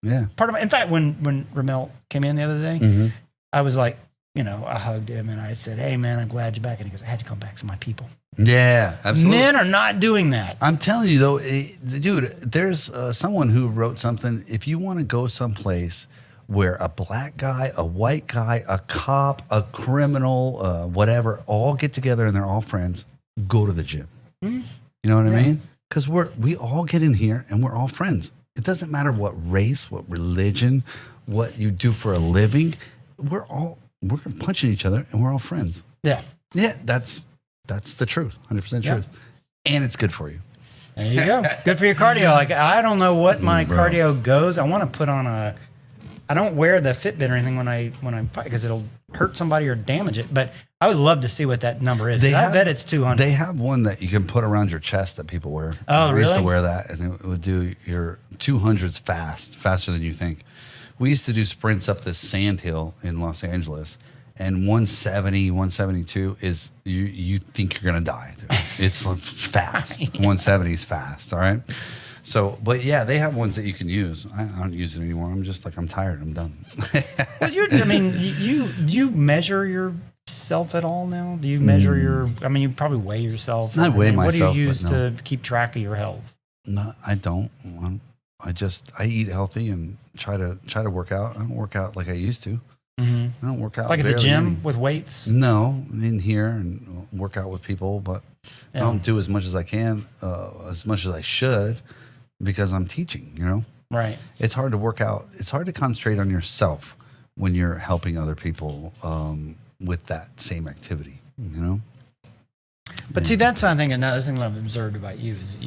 Yeah. part of my. In fact, when Ramel came in the other day, Mm-hmm. I was like, I hugged him and I said, "Hey, man, I'm glad you're back." And he goes, "I had to come back to my people." Yeah. Absolutely. Men are not doing that. I'm telling you though, dude. There's someone who wrote something. If you want to go someplace where a black guy, a white guy, a cop, a criminal, whatever, all get together and they're all friends, go to the gym. Mm-hmm. You know what I mean? Because we all get in here and we're all friends. It doesn't matter what race, what religion, what you do for a living. We're punching each other and we're all friends. Yeah. Yeah, that's the truth, 100% Yeah. truth, and it's good for you. There you go. Good for your cardio. Like, I don't know what my cardio goes. I want to put on I don't wear the Fitbit or anything when I fight because it'll hurt somebody or damage it. But I would love to see what that number is. I bet it's 200. They have one that you can put around your chest that people wear. Oh, I used to really? wear that, and it would do your 200s faster than you think. We used to do sprints up this sand hill in Los Angeles, and 170, 172 is you think you're gonna die. Dude. It's fast. 170 is fast. All right. So, but yeah, they have ones that you can use. I don't use it anymore. I'm just like, I'm tired. I'm done. Well, you measure yourself at all now? Do you measure you probably weigh yourself. I weigh What myself, do you use but no. to keep track of your health? No, I don't. I eat healthy and try to work out. I don't work out like I used to. Mm-hmm. I don't work out Like at the barely gym any. with weights? No, in here and work out with people, but I don't do as much as I can, as much as I should, because I'm teaching. You know, Right. it's hard to work out. It's hard to concentrate on yourself when you're helping other people with that same activity, you know? But see, that's I think another thing I've observed about you is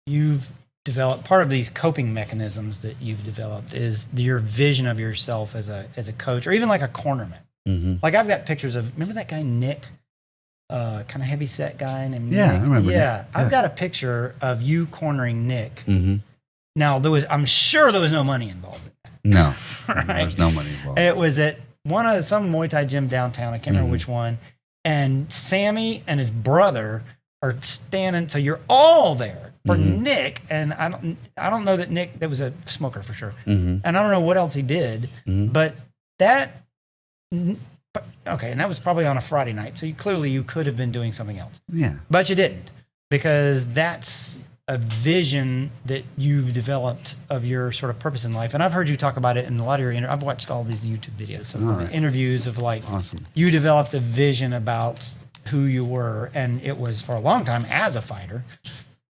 you've developed part of these coping mechanisms that you've developed is your vision of yourself as a coach or even like a cornerman. Mm-hmm. Like I've got pictures of remember that guy Nick, kind of heavy set guy named Yeah, Nick? I remember. Yeah, Nick. I've got a picture of you cornering Nick. Mm-hmm. Now I'm sure there was no money involved in that. No, Right. there's no money involved. It was at some Muay Thai gym downtown. I can't remember which one. And Sammy and his brother are standing. So you're all there for Nick. And I don't know that Nick, that was a smoker for sure. Mm-hmm. And I don't know what else he did, but that, okay. And that was probably on a Friday night. So you could have been doing something else, Yeah. but you didn't because that's a vision that you've developed of your sort of purpose in life. And I've heard you talk about it in a lot of your I've watched all these YouTube videos, some of the interviews of like, Awesome. you developed a vision about who you were. And it was for a long time as a fighter.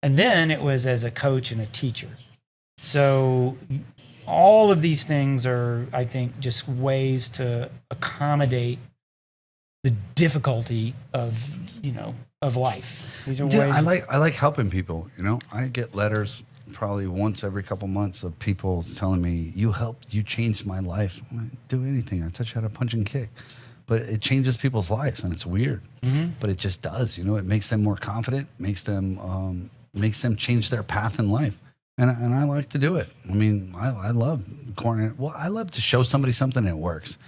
And then it was as a coach and a teacher. So all of these things are, I think, just ways to accommodate the difficulty of life. These are Yeah, ways. I like helping people. You know, I get letters probably once every couple months of people telling me, you changed my life. I don't do anything. I touch you how to punch and kick. But it changes people's lives, and it's weird. But it just does. You know, it makes them more confident, makes them change their path in life. And I like to do it. I mean, I love cornering. Well, I love to show somebody something that works.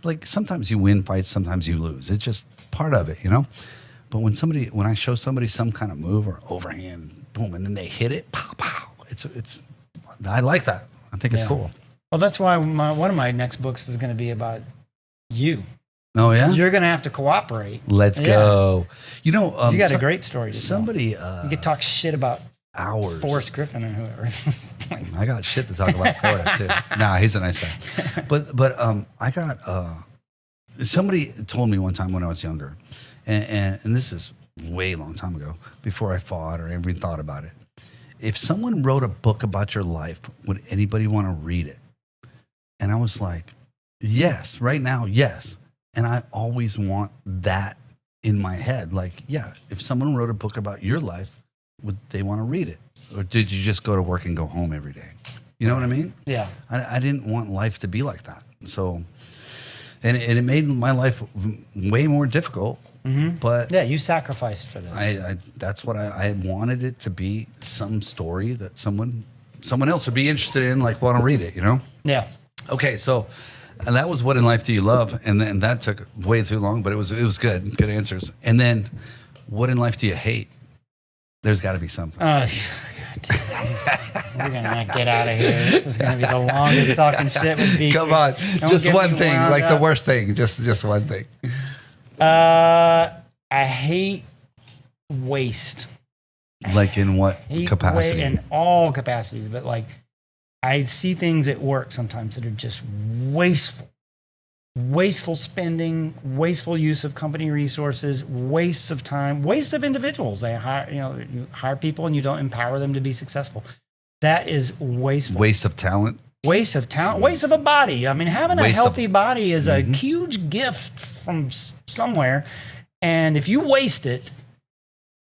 Like sometimes you win fights, sometimes you lose. It's just part of it, you know? But when I show somebody some kind of move or overhand, boom, and then they hit it, pow, pow. I like that. I think it's cool. Well, that's why one of my next books is going to be about you. Oh, yeah? You're going to have to cooperate. Let's go. You know, you got a great story to tell. Somebody, you could talk shit about hours. Forrest Griffin and whoever. I got shit to talk about Forrest too. Nah, he's a nice guy. But I got somebody told me one time when I was younger, and this is way long time ago, before I fought or even thought about it. If someone wrote a book about your life, would anybody want to read it? And I was like, yes, right now, yes. And I always want that in my head. Like, yeah, if someone wrote a book about your life, would they want to read it? Or did you just go to work and go home every day? You know what I mean? Yeah. I didn't want life to be like that. So, and it made my life way more difficult. But yeah, you sacrificed for this. that's what I wanted it to be, some story that someone else would be interested in, like want to read it, you know? Yeah. Okay, so and that was What in Life Do You Love? And then that took way too long, but it was good answers. And then What in Life Do You Hate? There's got to be something. Oh, we're going to not get out of here. This is going to be the longest talking shit with Beecher. Come on, Don't just get one me thing, wound like up. the worst thing, just one thing. I hate waste. Like in what Hate capacity? in all capacities, but like I see things at work sometimes that are just wasteful spending, wasteful use of company resources, wastes of time, waste of individuals. They you hire people and you don't empower them to be successful. That is wasteful. Waste of talent. Waste of talent, waste of a body. I mean, having a Waste of- healthy body is a huge gift from somewhere. And if you waste it,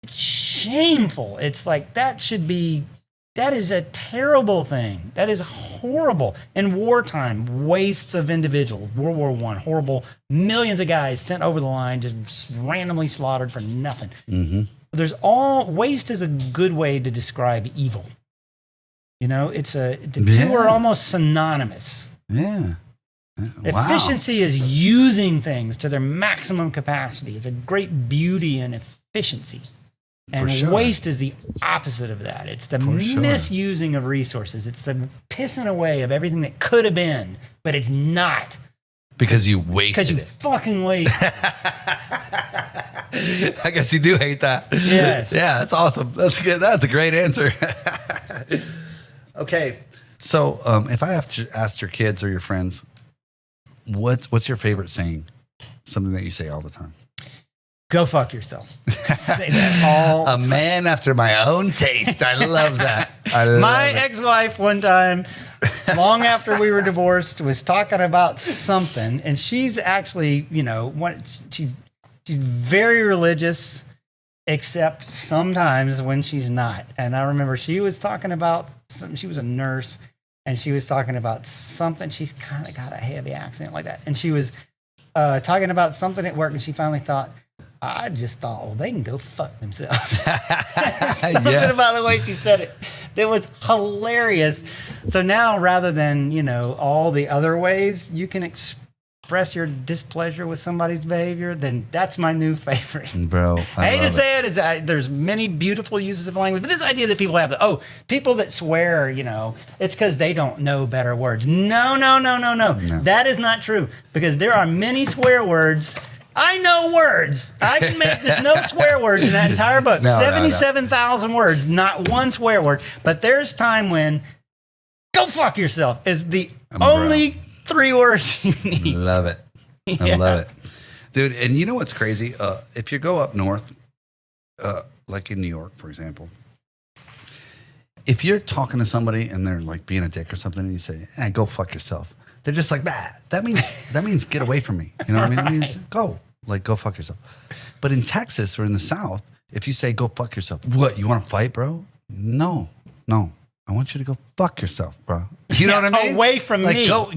it's shameful. It's like that is a terrible thing. That is horrible. In wartime, wastes of individuals. World War I, horrible. Millions of guys sent over the line, just randomly slaughtered for nothing. Waste is a good way to describe evil. You know, the two are almost synonymous. Yeah. Wow. Efficiency is using things to their maximum capacity. It's a great beauty in efficiency. And sure. waste is the opposite of that. It's the misusing of resources. It's the pissing away of everything that could have been, but it's not. Because you wasted Because you it. fucking waste. I guess you do hate that. Yes. Yeah, that's awesome. That's good. That's a great answer. Okay. So if I have to ask your kids or your friends, what's your favorite saying? Something that you say all the time. Go fuck yourself. Say that all. A man after my own taste. I love that. My ex-wife one time, long after we were divorced, was talking about something, and she's actually, she's very religious, except sometimes when she's not. And I remember she was talking about something. She was a nurse, and she was talking about something. She's kind of got a heavy accent like that, and she was talking about something at work, and she finally thought, I just thought, well, they can go fuck themselves. Something about the way she said it. It was hilarious. So now, rather than, all the other ways you can express your displeasure with somebody's behavior, then that's my new favorite. Bro, I hate to say it. There's many beautiful uses of language, but this idea that people have, people that swear, it's because they don't know better words. No. That is not true, because there are many swear words. I know words. I can make there's no swear words in that entire book. 77,000 words, not one swear word. But there's time when go fuck yourself is the only 3 words you need. Love it. I love it. Dude, and you know what's crazy? If you go up north, like in New York, for example, if you're talking to somebody and they're like being a dick or something and you say, go fuck yourself. They're just like, that means get away from me. You know what I mean? That means go fuck yourself. But in Texas or in the South, if you say go fuck yourself, what, you want to fight, bro? No. I want you to go fuck yourself, bro. You know what I mean? Away from me. Go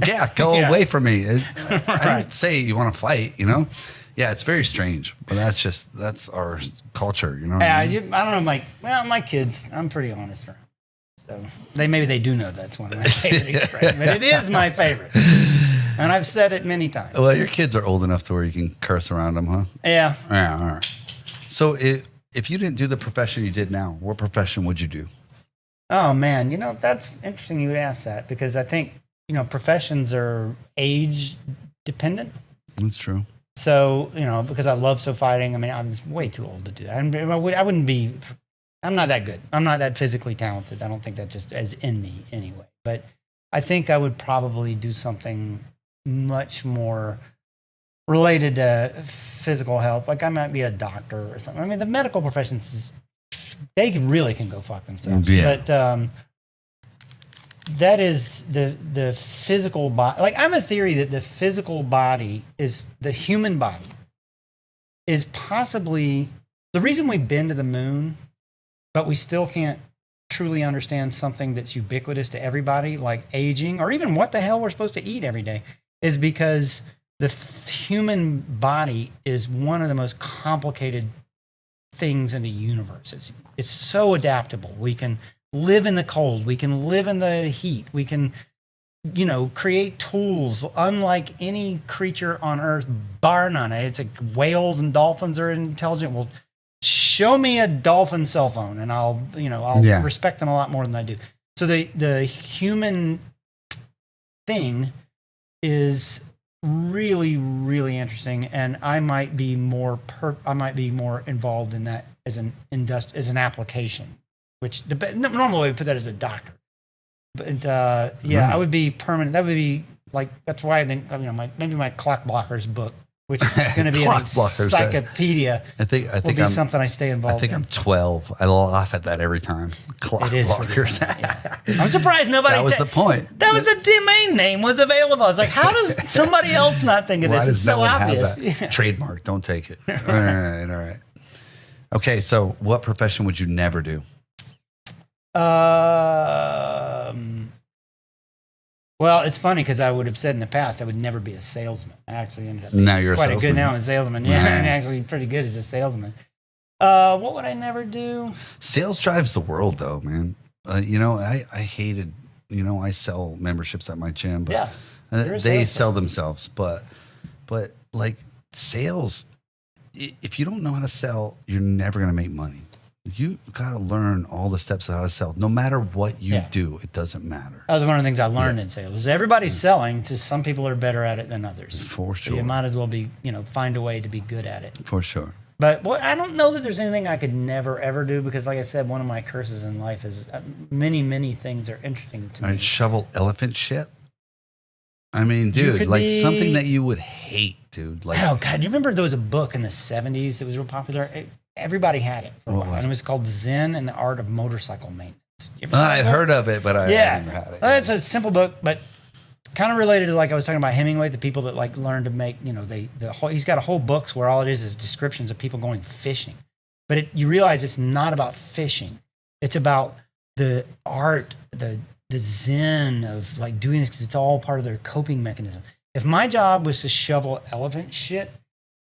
away from me. I didn't say you want to fight, Yeah, it's very strange, but that's our culture, I don't know, my kids, I'm pretty honest around. So maybe they do know that's one of my favorite expressions, but it is my favorite. And I've said it many times. Well, your kids are old enough to where you can curse around them, huh? Yeah. Yeah, all right. So if you didn't do the profession you did now, what profession would you do? Oh, man. That's interesting you would ask that, because I think, professions are age dependent. That's true. So, because I love fighting, I was way too old to do that. I wouldn't be... I'm not that good. I'm not that physically talented. I don't think that just is in me anyway. But I think I would probably do something much more related to physical health. Like I might be a doctor or something. The medical professions, they really can go fuck themselves. Yeah. But that is the physical body. Like I'm a theory that the physical body is the human body is possibly the reason we've been to the moon. But we still can't truly understand something that's ubiquitous to everybody, like aging, or even what the hell we're supposed to eat every day, is because the human body is one of the most complicated things in the universe. It's so adaptable. We can live in the cold. We can live in the heat. We can, create tools unlike any creature on Earth, bar none. It's like whales and dolphins are intelligent. Well, show me a dolphin cell phone and I'll respect them a lot more than I do. So the human thing is really, really interesting. And I might be more involved in that as an application, which normally we put that as a doctor. But I would be permanent. That would be that's why I think, maybe my clock blockers book, which is going to be an encyclopedia. I think will be something I stay involved in. I think I'm 12. I laugh at that every time. Clock blockers. I'm surprised nobody. That was the point. That was the domain name was available. I was like, how does somebody else not think of this? It's so obvious. Trademark. Don't take it. All right. Okay, so what profession would you never do? Well, it's funny because I would have said in the past I would never be a salesman. I actually ended up now you're quite a salesman. Now I'm a salesman. Yeah, I'm actually pretty good as a salesman. What would I never do? Sales drives the world, though, man. I hated. I sell memberships at my gym, but they sell themselves. But like sales, if you don't know how to sell, you're never gonna make money. You got to learn all the steps of how to sell. No matter what you do, it doesn't matter. That was one of the things I learned in sales. Is everybody's selling. It's just some people are better at it than others. For sure. So you might as well be, find a way to be good at it. For sure. But I don't know that there's anything I could never, ever do because, like I said, one of my curses in life is many, many things are interesting to me. Shovel elephant shit? I mean, You dude, could like be- something that you would hate, dude. Like, Oh God, do you remember there was a book in the 70s that was real popular? Everybody had it for a What while. was And it was called Zen and the Art of Motorcycle Maintenance. You ever seen that I've book? heard of it, but I never had it. It's a simple book, but kind of related to like I was talking about Hemingway, the people that like learn to make, he's got a whole books where all it is descriptions of people going fishing. But you realize it's not about fishing. It's about the art, the zen of like doing this because it's all part of their coping mechanism. If my job was to shovel elephant shit,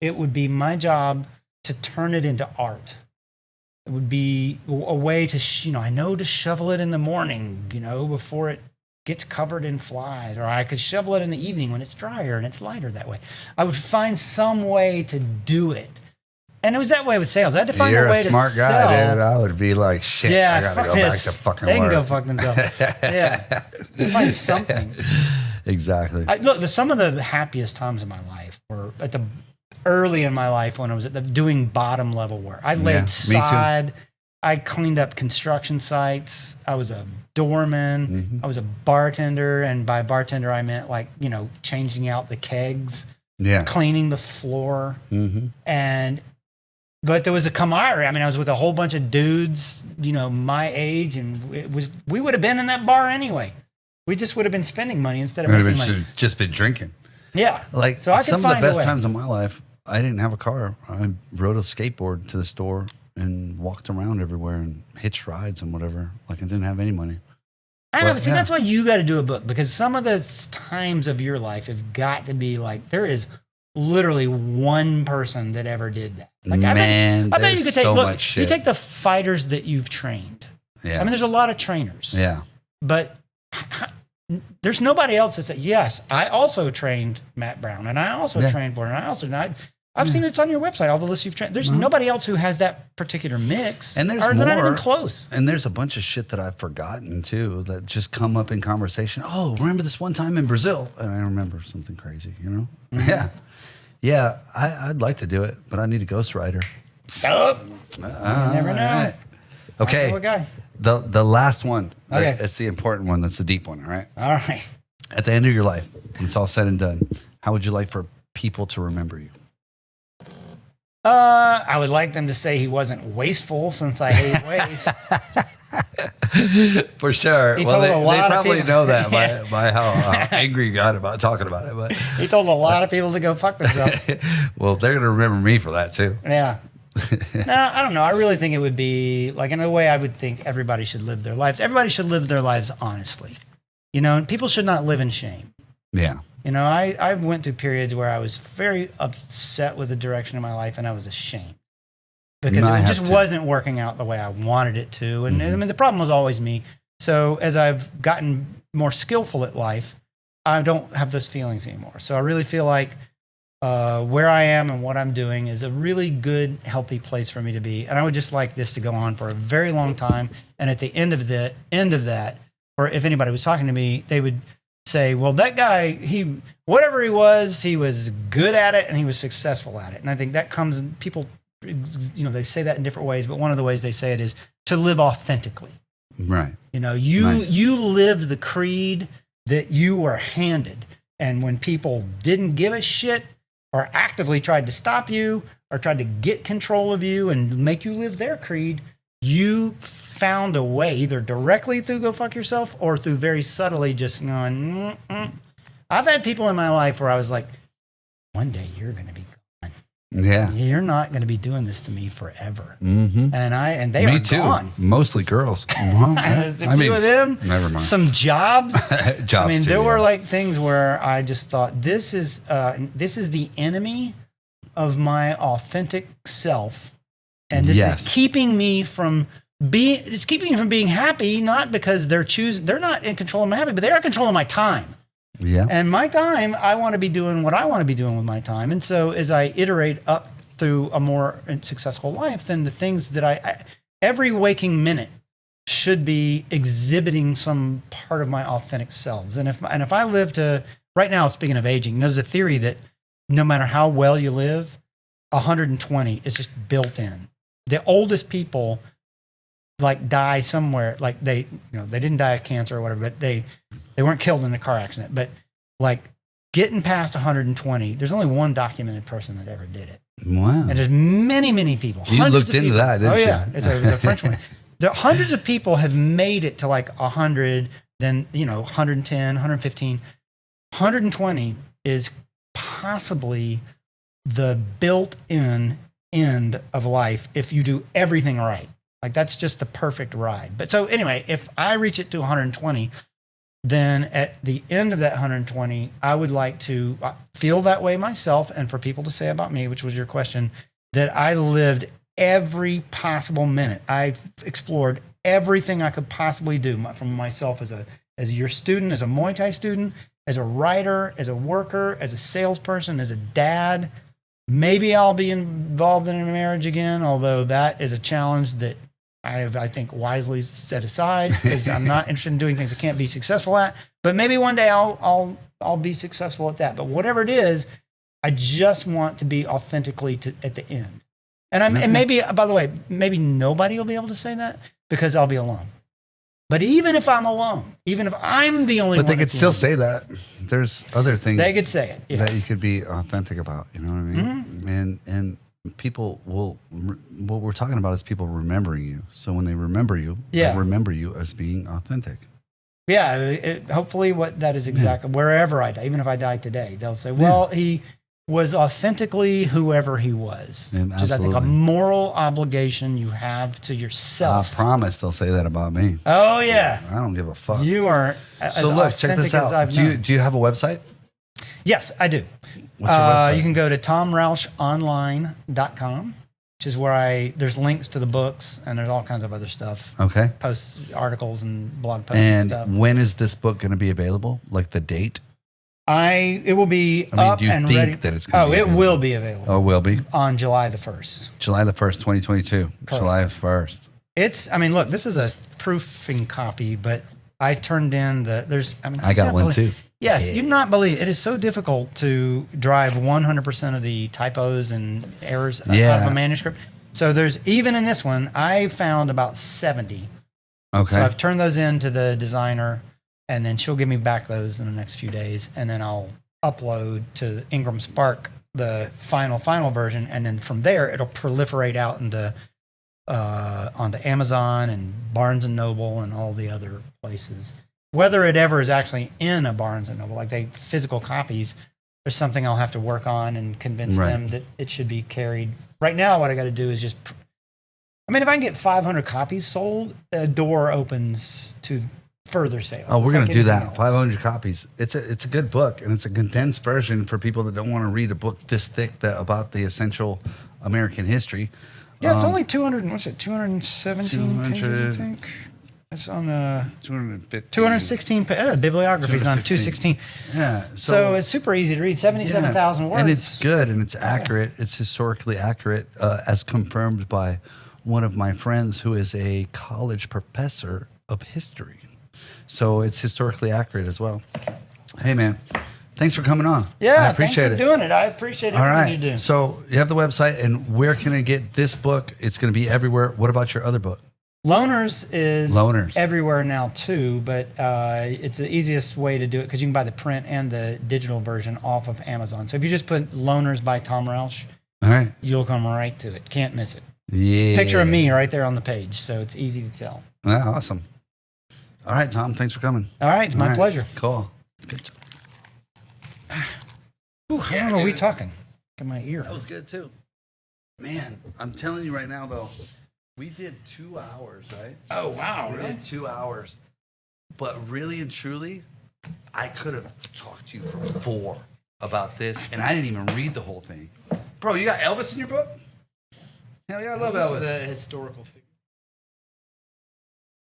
it would be my job to turn it into art. It would be a way to, I know to shovel it in the morning, before it gets covered in flies, or I could shovel it in the evening when it's drier and it's lighter that way. I would find some way to do it. And it was that way with sales. I had to find You're a way a to smart guy, sell. dude. I would be like, shit, I gotta fuck go back this. to fucking They work. can go fuck themselves. Yeah. Find something. Exactly. Look, some of the happiest times of my life were early in my life when I was doing bottom level work. I laid me too. sod. I cleaned up construction sites. I was a doorman. Mm-hmm. I was a bartender. And by bartender, I meant like, changing out the kegs, Yeah. cleaning the floor. Mm-hmm. But there was a camaraderie. I mean, I was with a whole bunch of dudes, my age, and we would have been in that bar anyway. We just would have been spending money instead of I would making have money. just been drinking. Yeah. Like So I could some of the find a best way. times of my life, I didn't have a car. I rode a skateboard to the store and walked around everywhere and hitched rides and whatever. Like I didn't have any money. I know, Well, but see, yeah. that's why you got to do a book, because some of the times of your life have got to be like, there is literally one person that ever did that. Like, Man, I bet you there's could take, so look, much shit. you take the fighters that you've trained. Yeah. I mean, there's a lot of trainers. Yeah. But there's nobody else that said, yes, I also trained Matt Brown, and I also Yeah. trained for, and I also, I've seen it's on your website, all the lists you've trained. There's nobody else who has that particular mix. And there's or they're not more. even close. And there's a bunch of shit that I've forgotten too that just come up in conversation. Oh, remember this one time in Brazil? And I remember something crazy, Mm-hmm. Yeah. Yeah, I'd like to do it, but I need a ghostwriter. So, you never know. All right. Okay. I know a guy. The last one. Okay. It's the important one. That's the deep one, all right? All right. At the end of your life, when it's all said and done, how would you like for people to remember you? I would like them to say he wasn't wasteful, since I hate waste. For sure. He Well, told a lot they of probably people- know that Yeah. by how angry you got about talking about it. But He told a lot of people to go fuck themselves. well, they're going to remember me for that too. Yeah. No, I don't know. I really think it would be like, in a way, I would think everybody should live their lives. Everybody should live their lives honestly. And people should not live in shame. Yeah. I went through periods where I was very upset with the direction of my life, and I was ashamed because I it have just to. wasn't working out the way I wanted it to. And I mean, the problem was always me. So as I've gotten more skillful at life, I don't have those feelings anymore. So I really feel like where I am and what I'm doing is a really good, healthy place for me to be. And I would just like this to go on for a very long time. And at the end of that, or if anybody was talking to me, they would say, well, that guy, whatever he was good at it and he was successful at it. And I think that comes in people, they say that in different ways, but one of the ways they say it is to live authentically. Right. Nice. You lived the creed that you were handed. And when people didn't give a shit or actively tried to stop you or tried to get control of you and make you live their creed, you found a way, either directly through go fuck yourself or through very subtly just going, I've had people in my life where I was like, one day you're going to be gone. Yeah. You're not going to be doing this to me forever. Mm-hmm. And they Me are too. gone. Mostly girls. Well, There's a few of them. Never mind. Some jobs. Jobs I mean, too, there were yeah. like things where I just thought this is the enemy of my authentic self, and this Yes. is keeping me from being happy. Not because they're not in control of my happy, but they are controlling my time. Yeah. And my time, I want to be doing what I want to be doing with my time. And so as I iterate up through a more successful life, then the things that every waking minute should be exhibiting some part of my authentic selves. And if I live to, right now, speaking of aging, there's a theory that no matter how well you live, 120 is just built in. The oldest people like die somewhere, like they didn't die of cancer or whatever, but they weren't killed in a car accident, but like getting past 120, there's only one documented person that ever did it. Wow. And there's many, many people. You hundreds looked of into people. that, didn't oh, you? yeah. It was a French one. There are hundreds of people have made it to like 100, then, 110, 115. 120 is possibly the built-in end of life if you do everything right. Like, that's just the perfect ride. But so anyway, if I reach it to 120, then at the end of that 120, I would like to feel that way myself, and for people to say about me, which was your question, that I lived every possible minute. I explored everything I could possibly do from myself as your student, as a Muay Thai student, as a writer, as a worker, as a salesperson, as a dad. Maybe I'll be involved in a marriage again, although that is a challenge that I have, I think, wisely set aside because I'm not interested in doing things I can't be successful at. But maybe one day I'll be successful at that. But whatever it is, I just want to be authentically at the end. And maybe, by the way, maybe nobody will be able to say that because I'll be alone. But even if I'm alone, even if I'm the only one, but they could still say that. There's other things they could say it that you could be authentic about. You know what I mean? Mm-hmm. And people will. What we're talking about is people remembering you. So when they remember you, they remember you as being authentic. Yeah. Hopefully, what that is exactly wherever I die, even if I die today, they'll say, "Well, he was authentically whoever he was," which is, I think, a moral obligation you have to yourself. I promise they'll say that about me. Oh yeah, I don't give a fuck. You are. So look, check this out. Do you have a website? Yes, I do. What's your website? You can go to tomroushonline.com, which is where there's links to the books and there's all kinds of other stuff. Okay. Posts, articles, and blog posts and stuff. And when is this book going to be available? Like the date? It will be up and ready. That it's going to be it available? will be available. Oh, it will be? On July the 1st. July the 1st, 2022. Correct. July 1st. Look, this is a proofing copy, but I turned in I got one too. Yes, you'd not believe it is so difficult to drive 100% of the typos and errors out of a manuscript. So even in this one, I found about 70. Okay. So I've turned those in to the designer, and then she'll give me back those in the next few days, and then I'll upload to Ingram Spark the final version, and then from there it'll proliferate out onto Amazon and Barnes and Noble and all the other places. Whether it ever is actually in a Barnes and Noble, like physical copies, there's something I'll have to work on and convince them that it should be carried. Right now, what I got to do is if I can get 500 copies sold, the door opens to further sales. Oh, we're going to do that. 500 copies. It's a good book, and it's a condensed version for people that don't want to read a book this thick about the essential American history. Yeah, it's only 217 pages, I think. It's on 216 bibliography is on 216. Yeah. So it's super easy to read, 77,000 words. And it's good, and it's accurate. It's historically accurate, as confirmed by one of my friends who is a college professor of history. So it's historically accurate as well. Hey, man. Thanks for coming on. Yeah, I appreciate thanks for doing it. I appreciate everything you do. So you have the website, and where can I get this book? It's going to be everywhere. What about your other book? Loners is everywhere now too, but it's the easiest way to do it because you can buy the print and the digital version off of Amazon. So if you just put Loners by Tom Roush, you'll come right to it. Can't miss it. Yeah. Picture of me right there on the page, so it's easy to tell. Yeah, awesome. All right, Tom, thanks for coming. All right, it's my pleasure. Cool. Good job. How long are we talking? Look at my ear. That was good too. Man, I'm telling you right now though, we did 2 hours, right? Oh, wow. We did 2 hours. But really and truly, I could have talked to you for 4 about this, and I didn't even read the whole thing. Bro, you got Elvis in your book? Hell yeah, I love Elvis. This is a historical